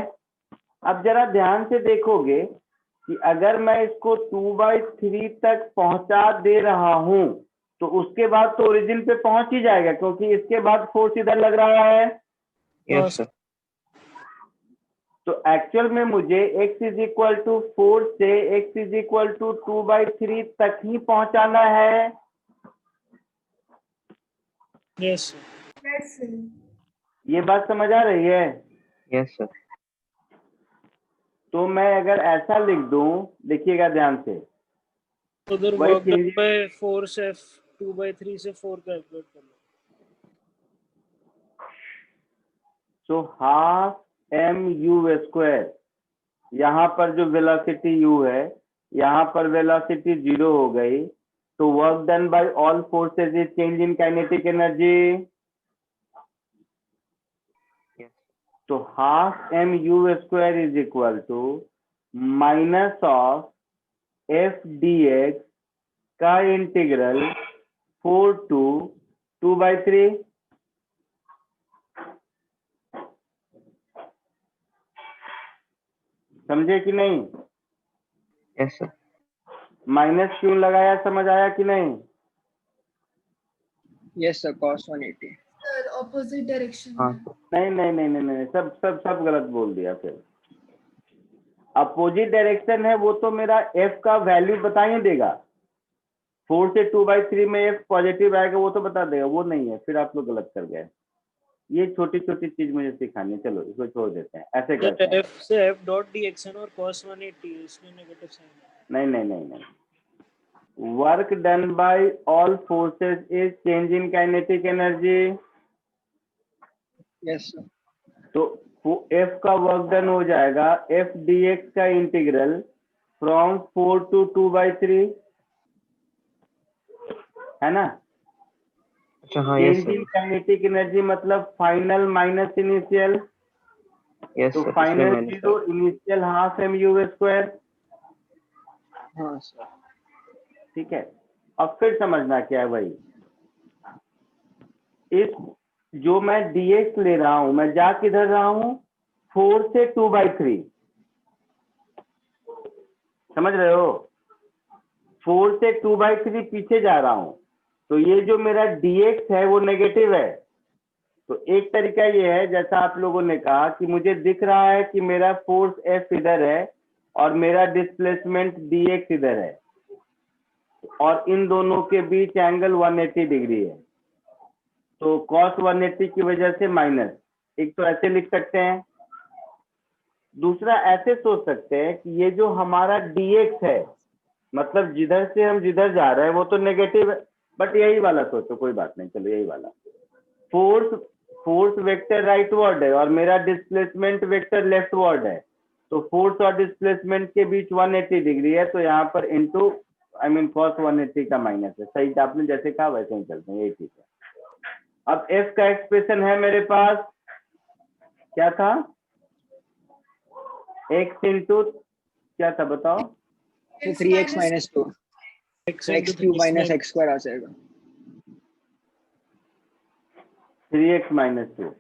अब जरा ध्यान से देखोगे कि अगर मैं इसको 2/3 तक पहुंचा दे रहा हूं तो उसके बाद तो ओरिजिन पे पहुंच ही जाएगा, क्योंकि इसके बाद फोर्स इधर लग रहा है। yes, sir. तो एक्चुअल में मुझे x इज इक्वल टू 4 से x इज इक्वल टू 2/3 तक ही पहुंचाना है। Yes sir. Yes, sir. ये बात समझ आ रही है? Yes, sir. तो मैं अगर ऐसा लिख दूं, देखिएगा ध्यान से, उधर वही वर्क डन चीज। बाय फोर्स F 2/3 से 4 कैलकुलेट कर लो। सो हाफ mu², यहाँ पर जो वेलोसिटी u है, यहाँ पर वेलोसिटी 0 हो गई, तो work done by all forces is change in kinetic energy. Yes. तो half mu² is equal to minus of f dx का इंटीग्रल 4 to 2/3। समझे कि नहीं? Yes, sir. माइनस क्यों लगाया, समझ आया कि नहीं? Yes sir, cos 180। Sir, opposite direction हाँ में। sir. नहीं नहीं नहीं नहीं नहीं, सब गलत बोल दिया। फिर अपोजिट डायरेक्शन है, वो तो मेरा f का वैल्यू बता ही देगा। 4 से 2/3 में f पॉजिटिव आएगा, वो तो बता देगा, वो नहीं है। फिर आप लोग गलत कर गए। ये छोटी छोटी चीज मुझे सिखानी है। चलो इसको छोड़ देते हैं, ऐसे करते हैं। F से F डॉट dx है और cos 180 है, इसलिए नेगेटिव साइन है। नहीं नहीं नहीं नहीं, work done by all forces is change in kinetic energy. Yes sir. तो f का वर्क डन हो जाएगा f dx का इंटीग्रल फ्रॉम 4 to 2/3, है ना? अच्छा हाँ yes चेंज sir. इन काइनेटिक एनर्जी मतलब फाइनल माइनस इनिशियल। Yes तो sir. इसलिए फाइनल मैंने 0, इनिशियल हाफ mu²। हाँ सर। ठीक है। अब फिर समझना क्या है भाई, इस जो मैं dx ले रहा हूं, मैं जा किधर रहा हूं? 4 से 2/3। समझ रहे हो? 4 से 2/3 पीछे जा रहा हूं, तो ये जो मेरा dx है वो नेगेटिव है। तो एक तरीका ये है, जैसा आप लोगों ने कहा कि मुझे दिख रहा है कि मेरा फोर्स F इधर है और मेरा डिस्प्लेसमेंट dx इधर है, और इन दोनों के बीच एंगल 180 डिग्री है। तो cos 180 की वजह से माइनस। एक तो ऐसे लिख सकते हैं, दूसरा ऐसे सोच सकते हैं कि ये जो हमारा dx है, मतलब जिधर से हम जिधर जा रहे हैं वो तो नेगेटिव है, बट यही वाला सोचो, कोई बात नहीं, चलो यही वाला। फोर्स वेक्टर राइटवर्ड है और मेरा डिस्प्लेसमेंट वेक्टर लेफ्टवर्ड है, तो फोर्स और डिस्प्लेसमेंट के बीच 180 डिग्री है, तो यहाँ पर इंटू cos 180 का माइनस है। सही, आपने जैसे कहा वैसे ही चलते हैं, यही ठीक है। अब f का एक्सप्रेशन है मेरे पास, क्या था? x इंटू क्या था बताओ? तो 3x minus 2 x³ minus x² आ जाएगा। 3x माइनस 2,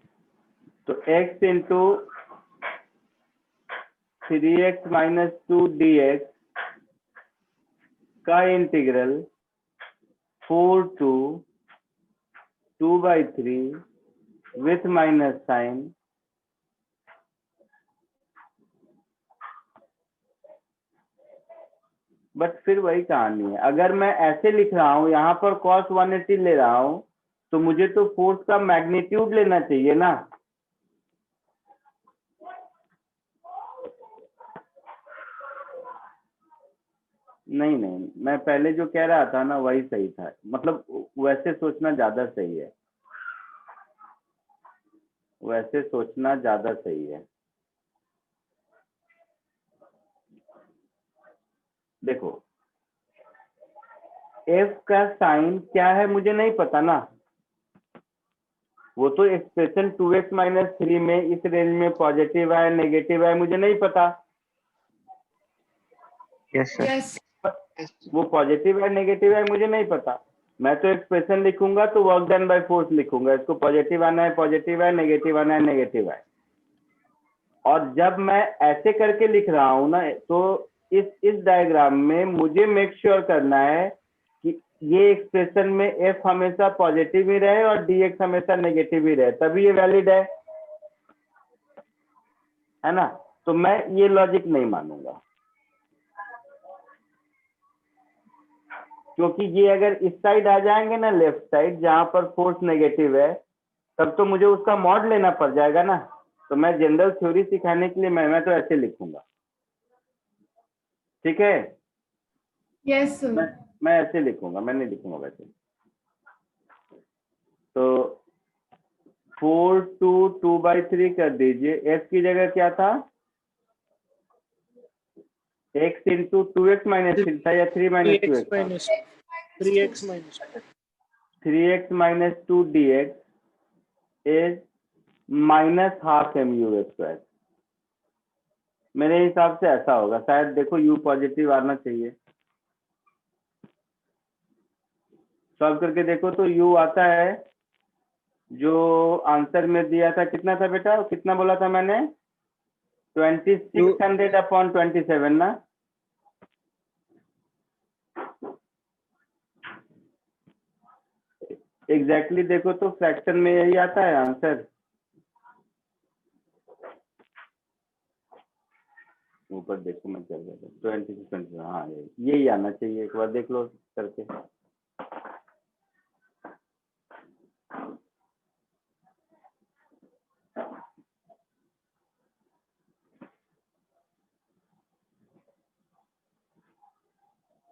तो x into 3x minus 2 dx का integral 4 to 2/3 with minus sign but फिर वही कहानी है। अगर मैं ऐसे लिख रहा हूं, यहाँ पर cos 180 ले रहा हूं, तो मुझे तो फोर्स का मैग्नीट्यूड लेना चाहिए ना। नहीं नहीं, मैं पहले जो कह रहा था ना वही सही था, मतलब वैसे सोचना ज्यादा सही है, वैसे सोचना ज्यादा सही है। देखो f का साइन क्या है मुझे नहीं पता ना, वो तो एक्सप्रेशन 2x माइनस 3 में इस रेंज में पॉजिटिव है नेगेटिव है मुझे नहीं पता। Yes, sir. Yes. वो पॉजिटिव है नेगेटिव है मुझे नहीं पता, मैं तो एक्सप्रेशन लिखूंगा तो वर्क डन बाय फोर्स लिखूंगा, इसको पॉजिटिव आना है पॉजिटिव है, नेगेटिव आना है नेगेटिव है। और जब मैं ऐसे करके लिख रहा हूं ना, तो इस डायग्राम में मुझे मेक श्योर करना है कि ये एक्सप्रेशन में एफ हमेशा पॉजिटिव ही रहे और डी एक्स हमेशा नेगेटिव ही रहे, तभी ये वैलिड है ना। तो मैं ये लॉजिक नहीं मानूंगा, क्योंकि ये अगर इस साइड आ जाएंगे ना, लेफ्ट साइड जहां पर फोर्स नेगेटिव है, तब तो मुझे उसका मॉड लेना पड़ जाएगा ना। तो मैं जनरल थ्योरी सिखाने के लिए मैं तो ऐसे लिखूंगा, ठीक है। Yes, sir. मैं ऐसे लिखूंगा, मैं नहीं लिखूंगा वैसे। तो 4 2 2/3 कर दीजिए, एफ की जगह क्या था, x इंटू 2x माइनस 3 था या 3 माइनस 2x था, 3x minus 3x minus 2 dx is minus half mu²। मेरे हिसाब से ऐसा होगा शायद, देखो u पॉजिटिव आना चाहिए, सॉल्व करके देखो तो u आता है, जो आंसर में दिया था कितना था बेटा, कितना बोला था मैंने, 2600/27 ना। एग्जैक्टली देखो तो फ्रैक्शन में यही आता है आंसर, ऊपर देखो मैं चल गया 26, हाँ यही आना चाहिए, एक बार देख लो करके।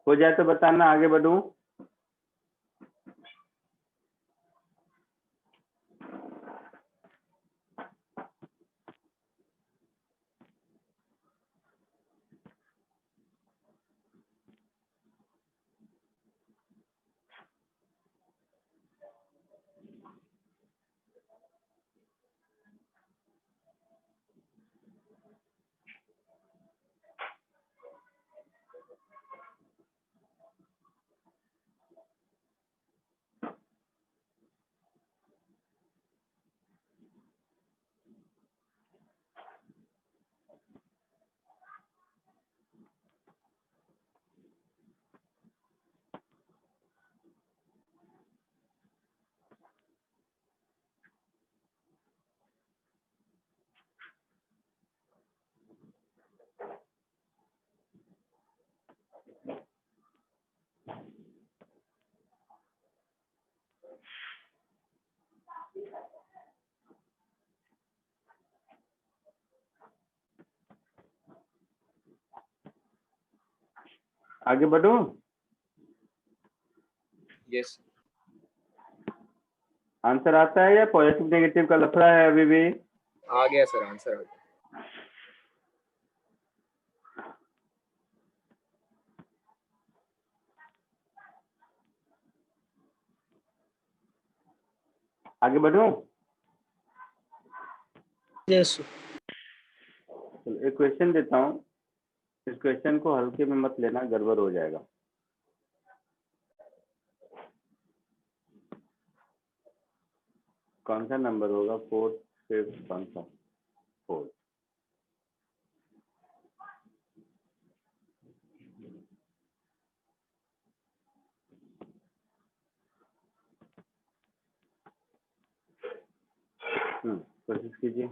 हो जाए तो बताना, आगे बढ़ूं। आगे बढ़ूं। यस आंसर आता है या पॉजिटिव नेगेटिव का लफड़ा है अभी भी? आ गया सर, आंसर आ गया। आगे बढ़ूं। yes sir. चलो एक क्वेश्चन देता हूं, इस क्वेश्चन को हल्के में मत लेना, गड़बड़ हो जाएगा। कौन सा नंबर होगा, 4th 5th कौन सा, 4th। कोशिश कीजिए।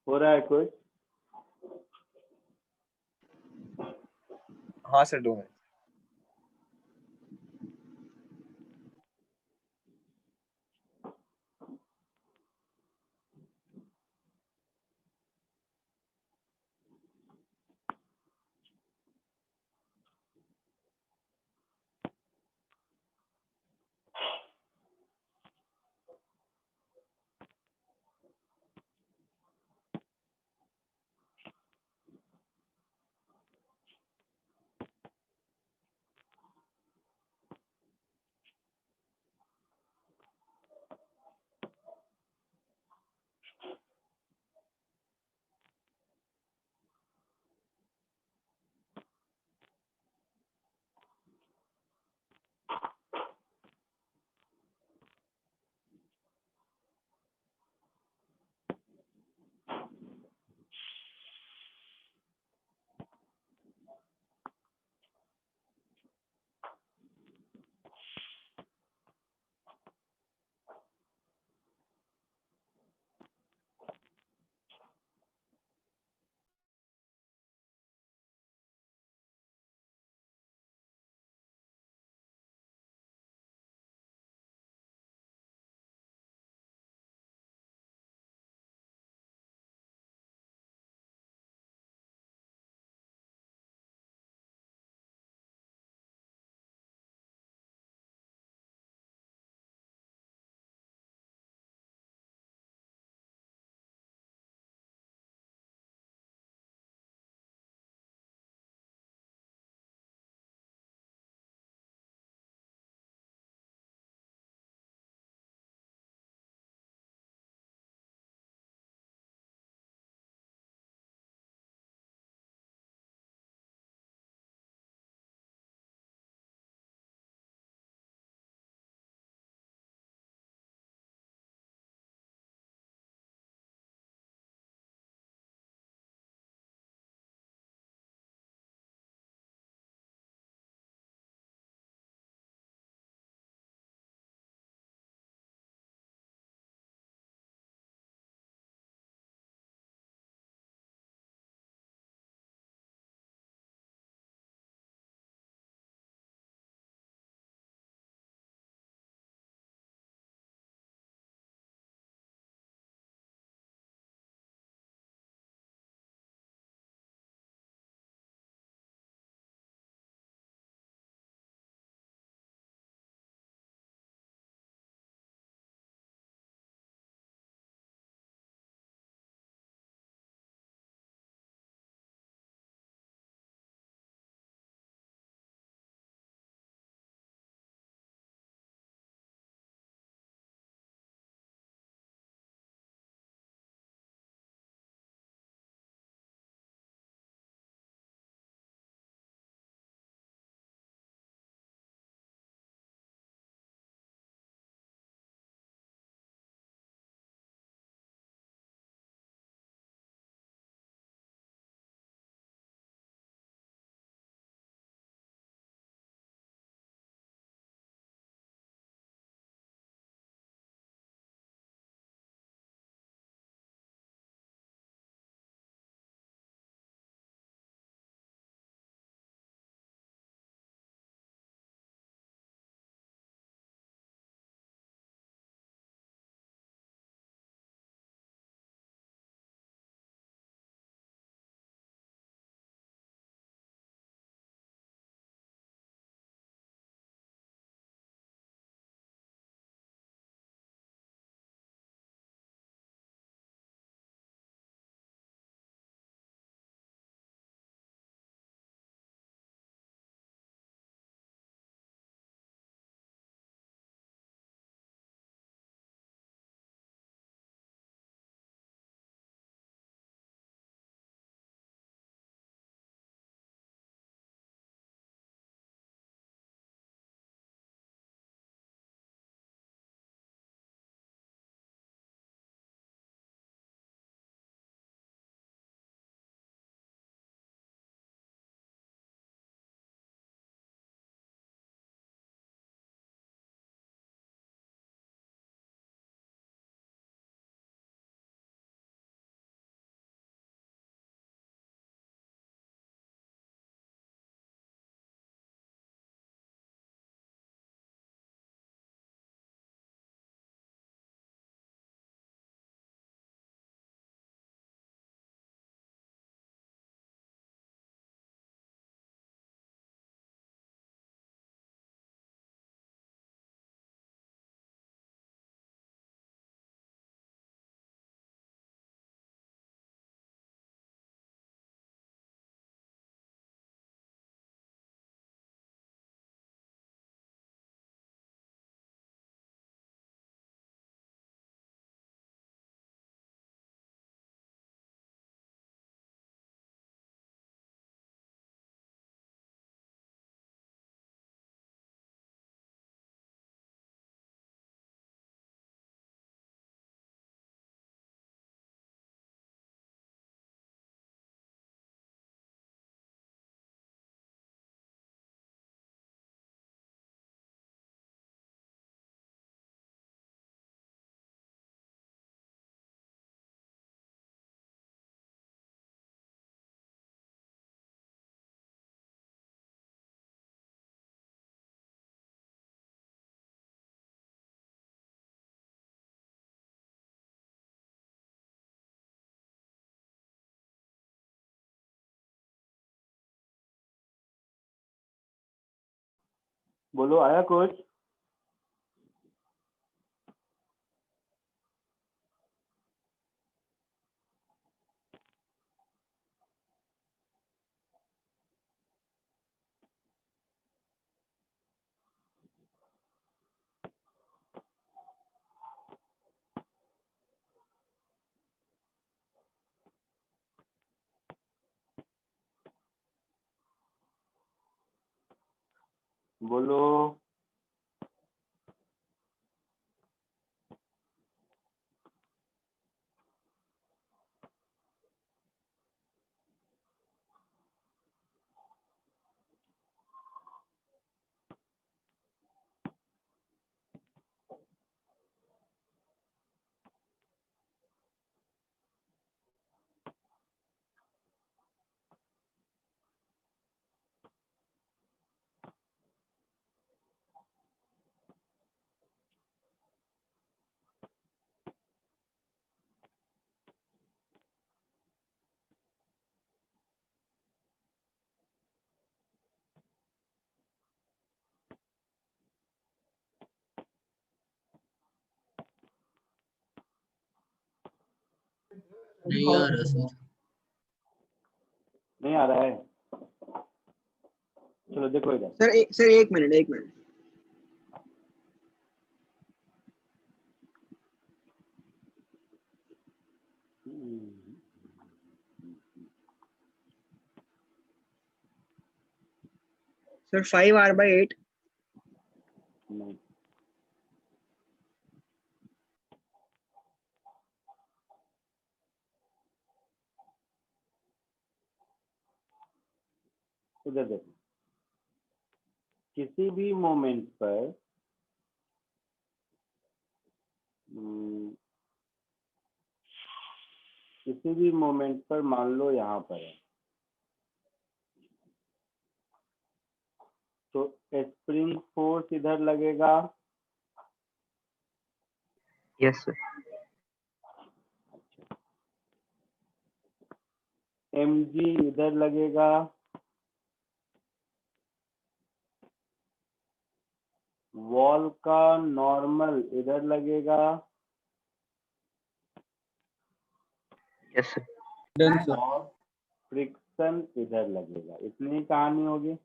हो रहा है कुछ? हाँ सर 2 मिनट। बोलो, आया कुछ? बोलो। नहीं आ रहा सर। नहीं आ रहा है? चलो देखो इधर। सर एक मिनट। सर 5r/8 नहीं, इधर देखो। किसी भी मोमेंट पर किसी भी मोमेंट पर मान लो यहाँ पर है, तो स्प्रिंग फोर्स इधर लगेगा, यस सर। mg इधर लगेगा, वॉल का नॉर्मल इधर लगेगा, यस सर। Done sir. और फ्रिक्शन इधर लगेगा। इतनी कहानी होगी,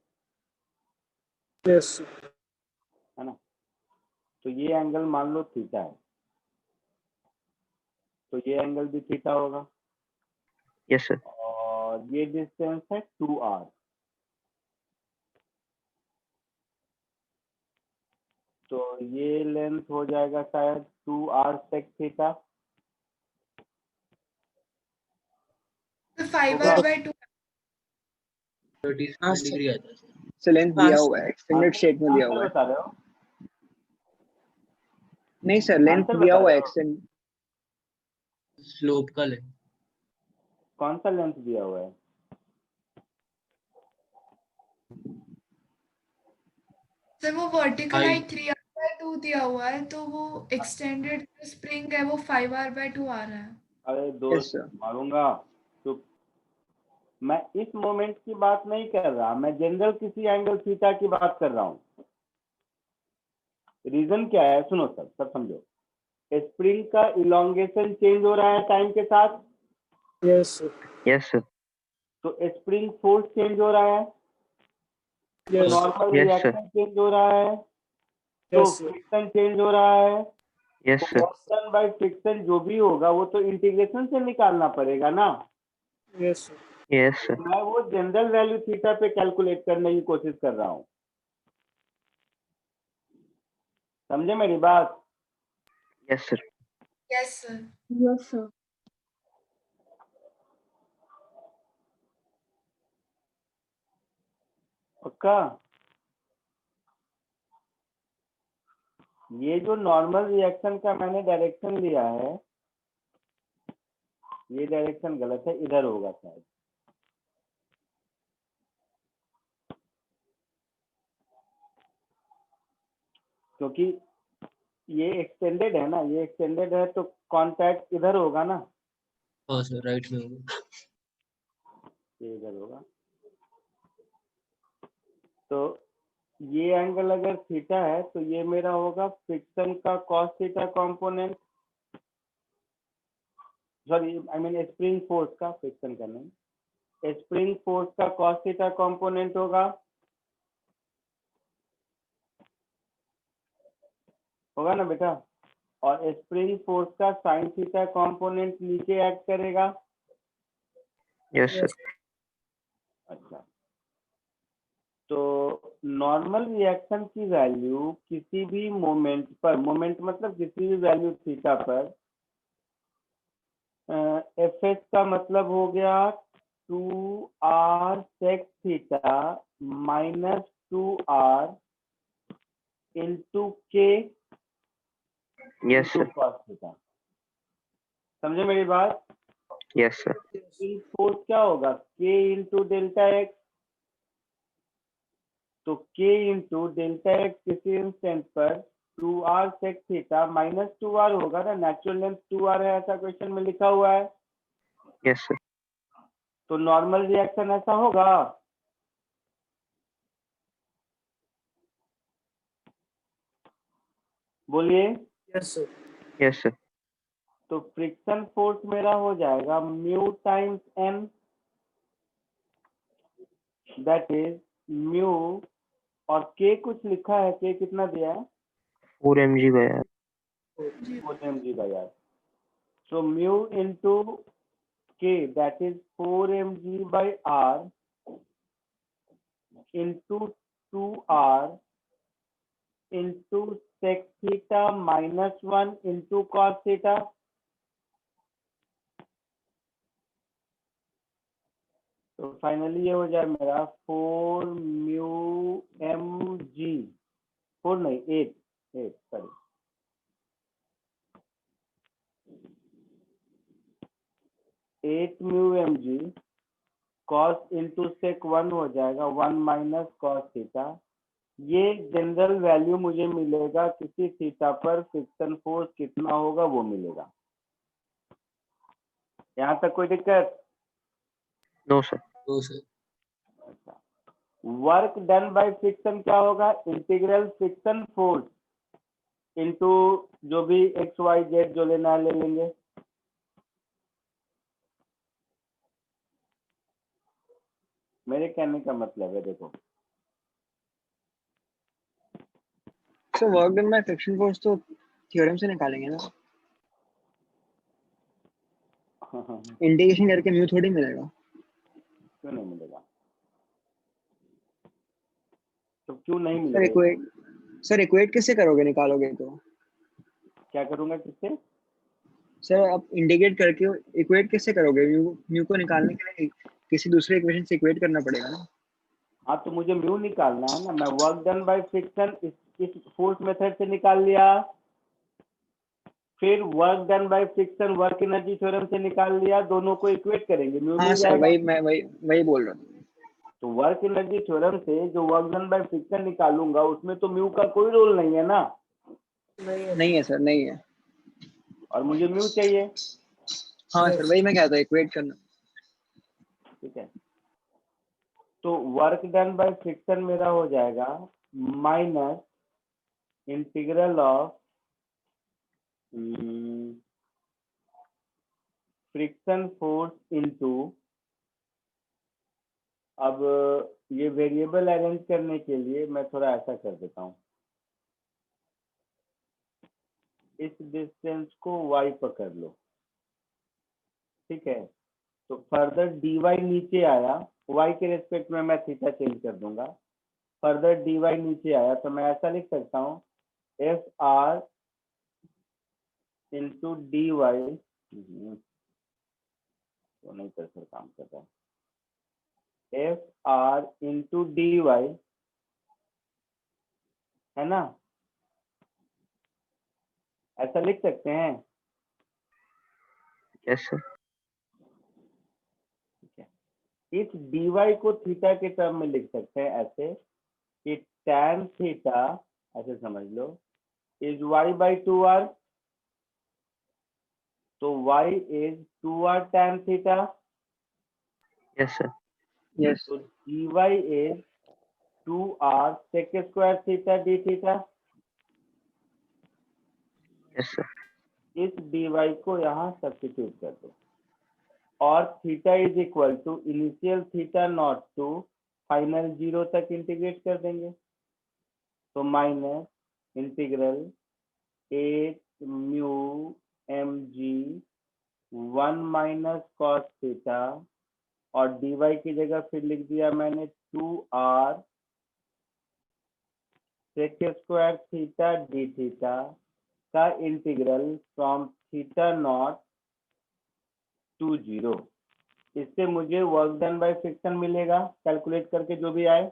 यस है ना? तो ये एंगल मान लो थीटा है, तो ये एंगल भी थीटा होगा, यस सर। और ये डिस्टेंस है 2r। तो ये लेंथ हो जाएगा शायद 2r sec थीटा। तो 5r/2 37 डिग्री आता है सर। से लेंथ दिया हुआ है, एक्सटेंडेड शेप में दिया आंसर हुआ है। बता रहे हो? नहीं सर, लेंथ आंसर दिया बता हुआ है रहे हो? एक्सटेंड। स्लोप का लेंथ। कौन सा लेंथ दिया हुआ है? सर वो वर्टिकल हाइट। हाइट 3r/2 दिया हुआ है, तो वो एक्सटेंडेड जो स्प्रिंग है वो 5r/2 आ रहा है। अरे यस दोस्त, सर। मारूंगा। तो मैं इस मोमेंट की बात नहीं कर रहा, मैं जनरल किसी एंगल थीटा की बात कर रहा हूँ। रीजन क्या है सुनो सर, सब समझो। स्प्रिंग का इलोंगेशन चेंज हो रहा है टाइम के साथ, यस यस सर। तो स्प्रिंग फोर्स चेंज हो रहा है, तो yes normal Yes, reaction change हो रहा है, तो यस फ्रिक्शन चेंज हो रहा है। यस तो सर। कॉन्स्टेंट बाय फ्रिक्शन जो भी होगा वो तो इंटीग्रेशन से निकालना पड़ेगा ना। Yes yes sir. मैं वो जनरल वैल्यू थीटा पे कैलकुलेट करने की कोशिश कर रहा हूँ, समझे मेरी बात? Yes sir. Yes sir. Yes, sir. पक्का? ये जो नॉर्मल रिएक्शन का मैंने डायरेक्शन लिया है, ये डायरेक्शन गलत है, इधर होगा शायद। क्योंकि ये एक्सटेंडेड है ना, ये एक्सटेंडेड है, तो कांटेक्ट इधर होगा ना, हाँ सर, राइट में होगा। ये इधर होगा। तो ये एंगल अगर थीटा है तो ये मेरा होगा फ्रिक्शन का cos theta component, sorry I mean spring force का, फ्रिक्शन का नहीं, स्प्रिंग फोर्स का कॉस थीटा कंपोनेंट होगा ना बेटा, और स्प्रिंग फोर्स का साइन थीटा कंपोनेंट नीचे एक्ट करेगा। Yes sir. अच्छा, तो नॉर्मल रिएक्शन की वैल्यू किसी भी मोमेंट पर, मोमेंट मतलब किसी भी वैल्यू थीटा पर, एफ एस का मतलब हो गया 2r sec theta minus 2r into k yes sir. Cos theta. समझे मेरी बात? Yes sir. फोर्स क्या होगा, k इंटू डेल्टा एक्स। तो k इंटू डेल्टा एक्स किसी इंस्टेंट पर 2r sec theta minus 2r होगा ना, नेचुरल लेंथ 2r है, ऐसा क्वेश्चन में लिखा हुआ है। Yes sir. तो नॉर्मल रिएक्शन ऐसा होगा। बोलिए। Yes sir. Yes sir. तो फ्रिक्शन फोर्स मेरा हो जाएगा mu times N, that is mu, और के कुछ लिखा है, के कितना दिया है, 4 mg गया। 4 mg/r। So mu into k that is 4 mg/r into 2r into sec theta minus 1 into cos theta. तो फाइनली ये हो जाए मेरा 4 म्यू एम जी, 4 नहीं 8 sorry, 8 mu M G cos into sec 1 हो जाएगा 1 माइनस कॉस थीटा। ये जनरल वैल्यू मुझे मिलेगा, किसी थीटा पर फ्रिक्शन फोर्स कितना होगा वो मिलेगा। यहाँ तक कोई दिक्कत? No sir. तो sir work done by friction क्या होगा, इंटीग्रल फ्रिक्शन फोर्स इनटू जो भी एक्स वाई जेड जो लेना है ले लेंगे। मेरे कहने का मतलब है, देखो so work done by friction force तो थ्योरम से निकालेंगे ना, इंटीग्रेशन करके म्यू थोड़ी मिलेगा। क्यों नहीं मिलेगा? तो क्यों नहीं सर मिलेगा? इक्वेट किससे करोगे, निकालोगे तो? क्या करूंगा किससे? सर आप इंटीग्रेट करके इक्वेट किससे करोगे? म्यू को निकालने के लिए किसी दूसरे इक्वेशन से इक्वेट करना पड़ेगा ना। हाँ तो मुझे म्यू निकालना है ना, मैं वर्क डन बाय फ्रिक्शन इस फोर्स मेथड से निकाल लिया, फिर work done by friction work energy theorem से निकाल लिया, दोनों को इक्वेट करेंगे, म्यू हाँ मिल सर, जाएगा। वही बोल रहा हूँ। तो वर्क एनर्जी थ्योरम से जो वर्क डन बाय फ्रिक्शन निकालूंगा उसमें तो म्यू का कोई रोल नहीं है ना, नहीं है सर, नहीं है। और मुझे म्यू चाहिए। हाँ सर, वही मैं कहता हूँ, इक्वेट करना। ठीक है, तो वर्क डन बाय फ्रिक्शन मेरा हो जाएगा minus integral of friction force into, अब ये वेरिएबल अरेंज करने के लिए मैं थोड़ा ऐसा कर देता हूँ, इस डिस्टेंस को y पकड़ लो, ठीक है। तो फर्दर dy नीचे आया, y के रेस्पेक्ट में मैं थीटा चेंज कर दूंगा, फर्दर dy नीचे आया तो मैं ऐसा लिख सकता हूँ F R into D Y, तो नहीं कर सर काम कर रहा, F R into D Y, है ना, ऐसा लिख सकते हैं। Yes sir. इस dy को थीटा के टर्म में लिख सकते हैं ऐसे कि tan थीटा, ऐसे समझ लो, इज y/2r, तो y is 2r tan theta, yes sir. Yes तो dy is 2r sec square theta d theta। Yes, sir. इस dy को यहाँ सब्स्टिट्यूट कर दो और theta is equal to initial theta not to final 0 तक integrate कर देंगे। तो minus integral 8 mu mg 1 minus cos theta और dy की जगह फिर लिख दिया मैंने 2r sec square theta D theta का integral from theta not to 0। इससे मुझे वर्क डन बाय फ्रिक्शन मिलेगा कैलकुलेट करके जो भी आए।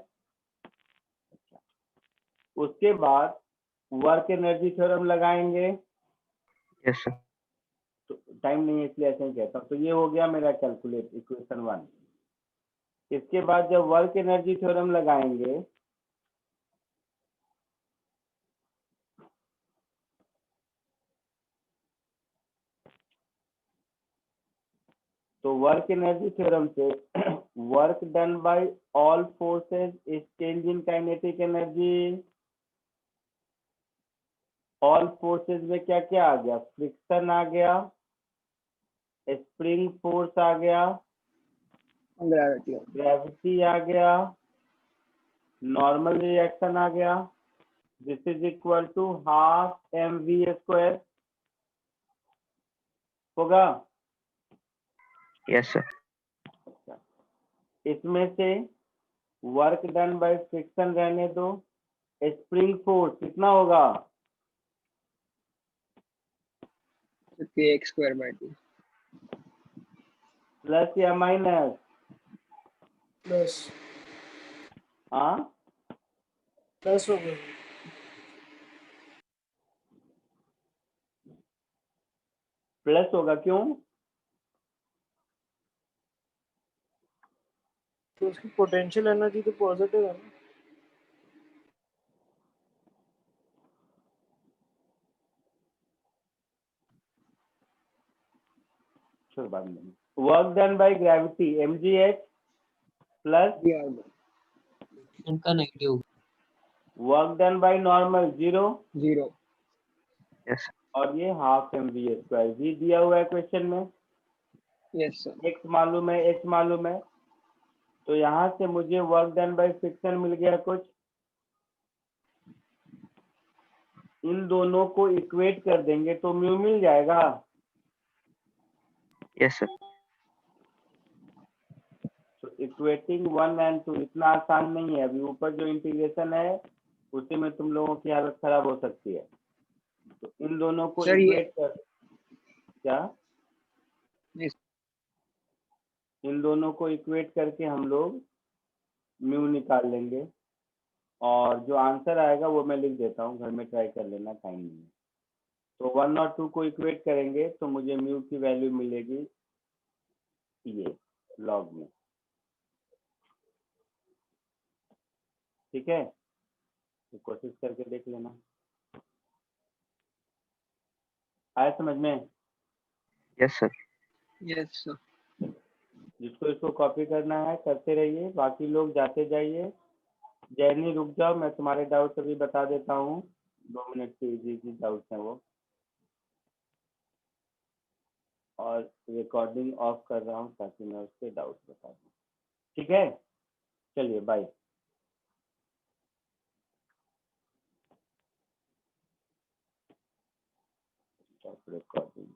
उसके बाद वर्क एनर्जी थ्योरम लगाएंगे। Yes, sir. तो टाइम नहीं है इसलिए ऐसे ही कहता हूँ। तो ये हो गया मेरा कैलकुलेट इक्वेशन 1। इसके बाद जब वर्क एनर्जी थ्योरम लगाएंगे तो वर्क एनर्जी थ्योरम से work done by all forces is change in kinetic energy. All forces में क्या क्या आ गया? फ्रिक्शन आ गया, स्प्रिंग फोर्स आ गया, ग्रेविटी ग्रेविटी आ गया, नॉर्मल रिएक्शन आ गया। This is equal to half mv square होगा। Yes, sir. इसमें से वर्क डन बाय फ्रिक्शन रहने दो। स्प्रिंग फोर्स कितना होगा? kx square by 2 प्लस या माइनस? प्लस हाँ प्लस हो गया। प्लस होगा। क्यों? तो उसकी पोटेंशियल एनर्जी तो पॉजिटिव है ना। चलो बाद में। Work done by gravity mgh plus dr by इनका negative work done by normal 0 0 Yes, sir. और ये हाफ mv स्क्वायर भी दिया हुआ है क्वेश्चन में। yes sir x मालूम है, h मालूम है। तो यहाँ से मुझे वर्क डन बाय फ्रिक्शन मिल गया कुछ। इन दोनों को इक्वेट कर देंगे तो म्यू मिल जाएगा। Yes, sir. तो इक्वेटिंग 1 and 2 इतना आसान नहीं है। अभी ऊपर जो इंटीग्रेशन है उसी में तुम लोगों की हालत खराब हो सकती है। तो इन दोनों को Sir, ये- इक्वेट कर क्या Yes. इन दोनों को इक्वेट करके हम लोग म्यू निकाल लेंगे और जो आंसर आएगा वो मैं लिख देता हूँ, घर में ट्राई कर लेना, टाइम नहीं है। तो 1 और 2 को इक्वेट करेंगे तो मुझे म्यू की वैल्यू मिलेगी ये लॉग में। ठीक है, तो कोशिश करके देख लेना। आया समझ में? Yes, sir. yes sir जिसको इसको कॉपी करना है करते रहिए, बाकी लोग जाते जाइए। जैनी रुक जाओ, मैं तुम्हारे डाउट्स अभी बता देता हूँ। 2 मिनट के इजी डाउट्स हैं वो। और रिकॉर्डिंग ऑफ कर रहा हूँ ताकि मैं उसके डाउट्स बता दूँ। ठीक है, चलिए बाय। रिकॉर्डिंग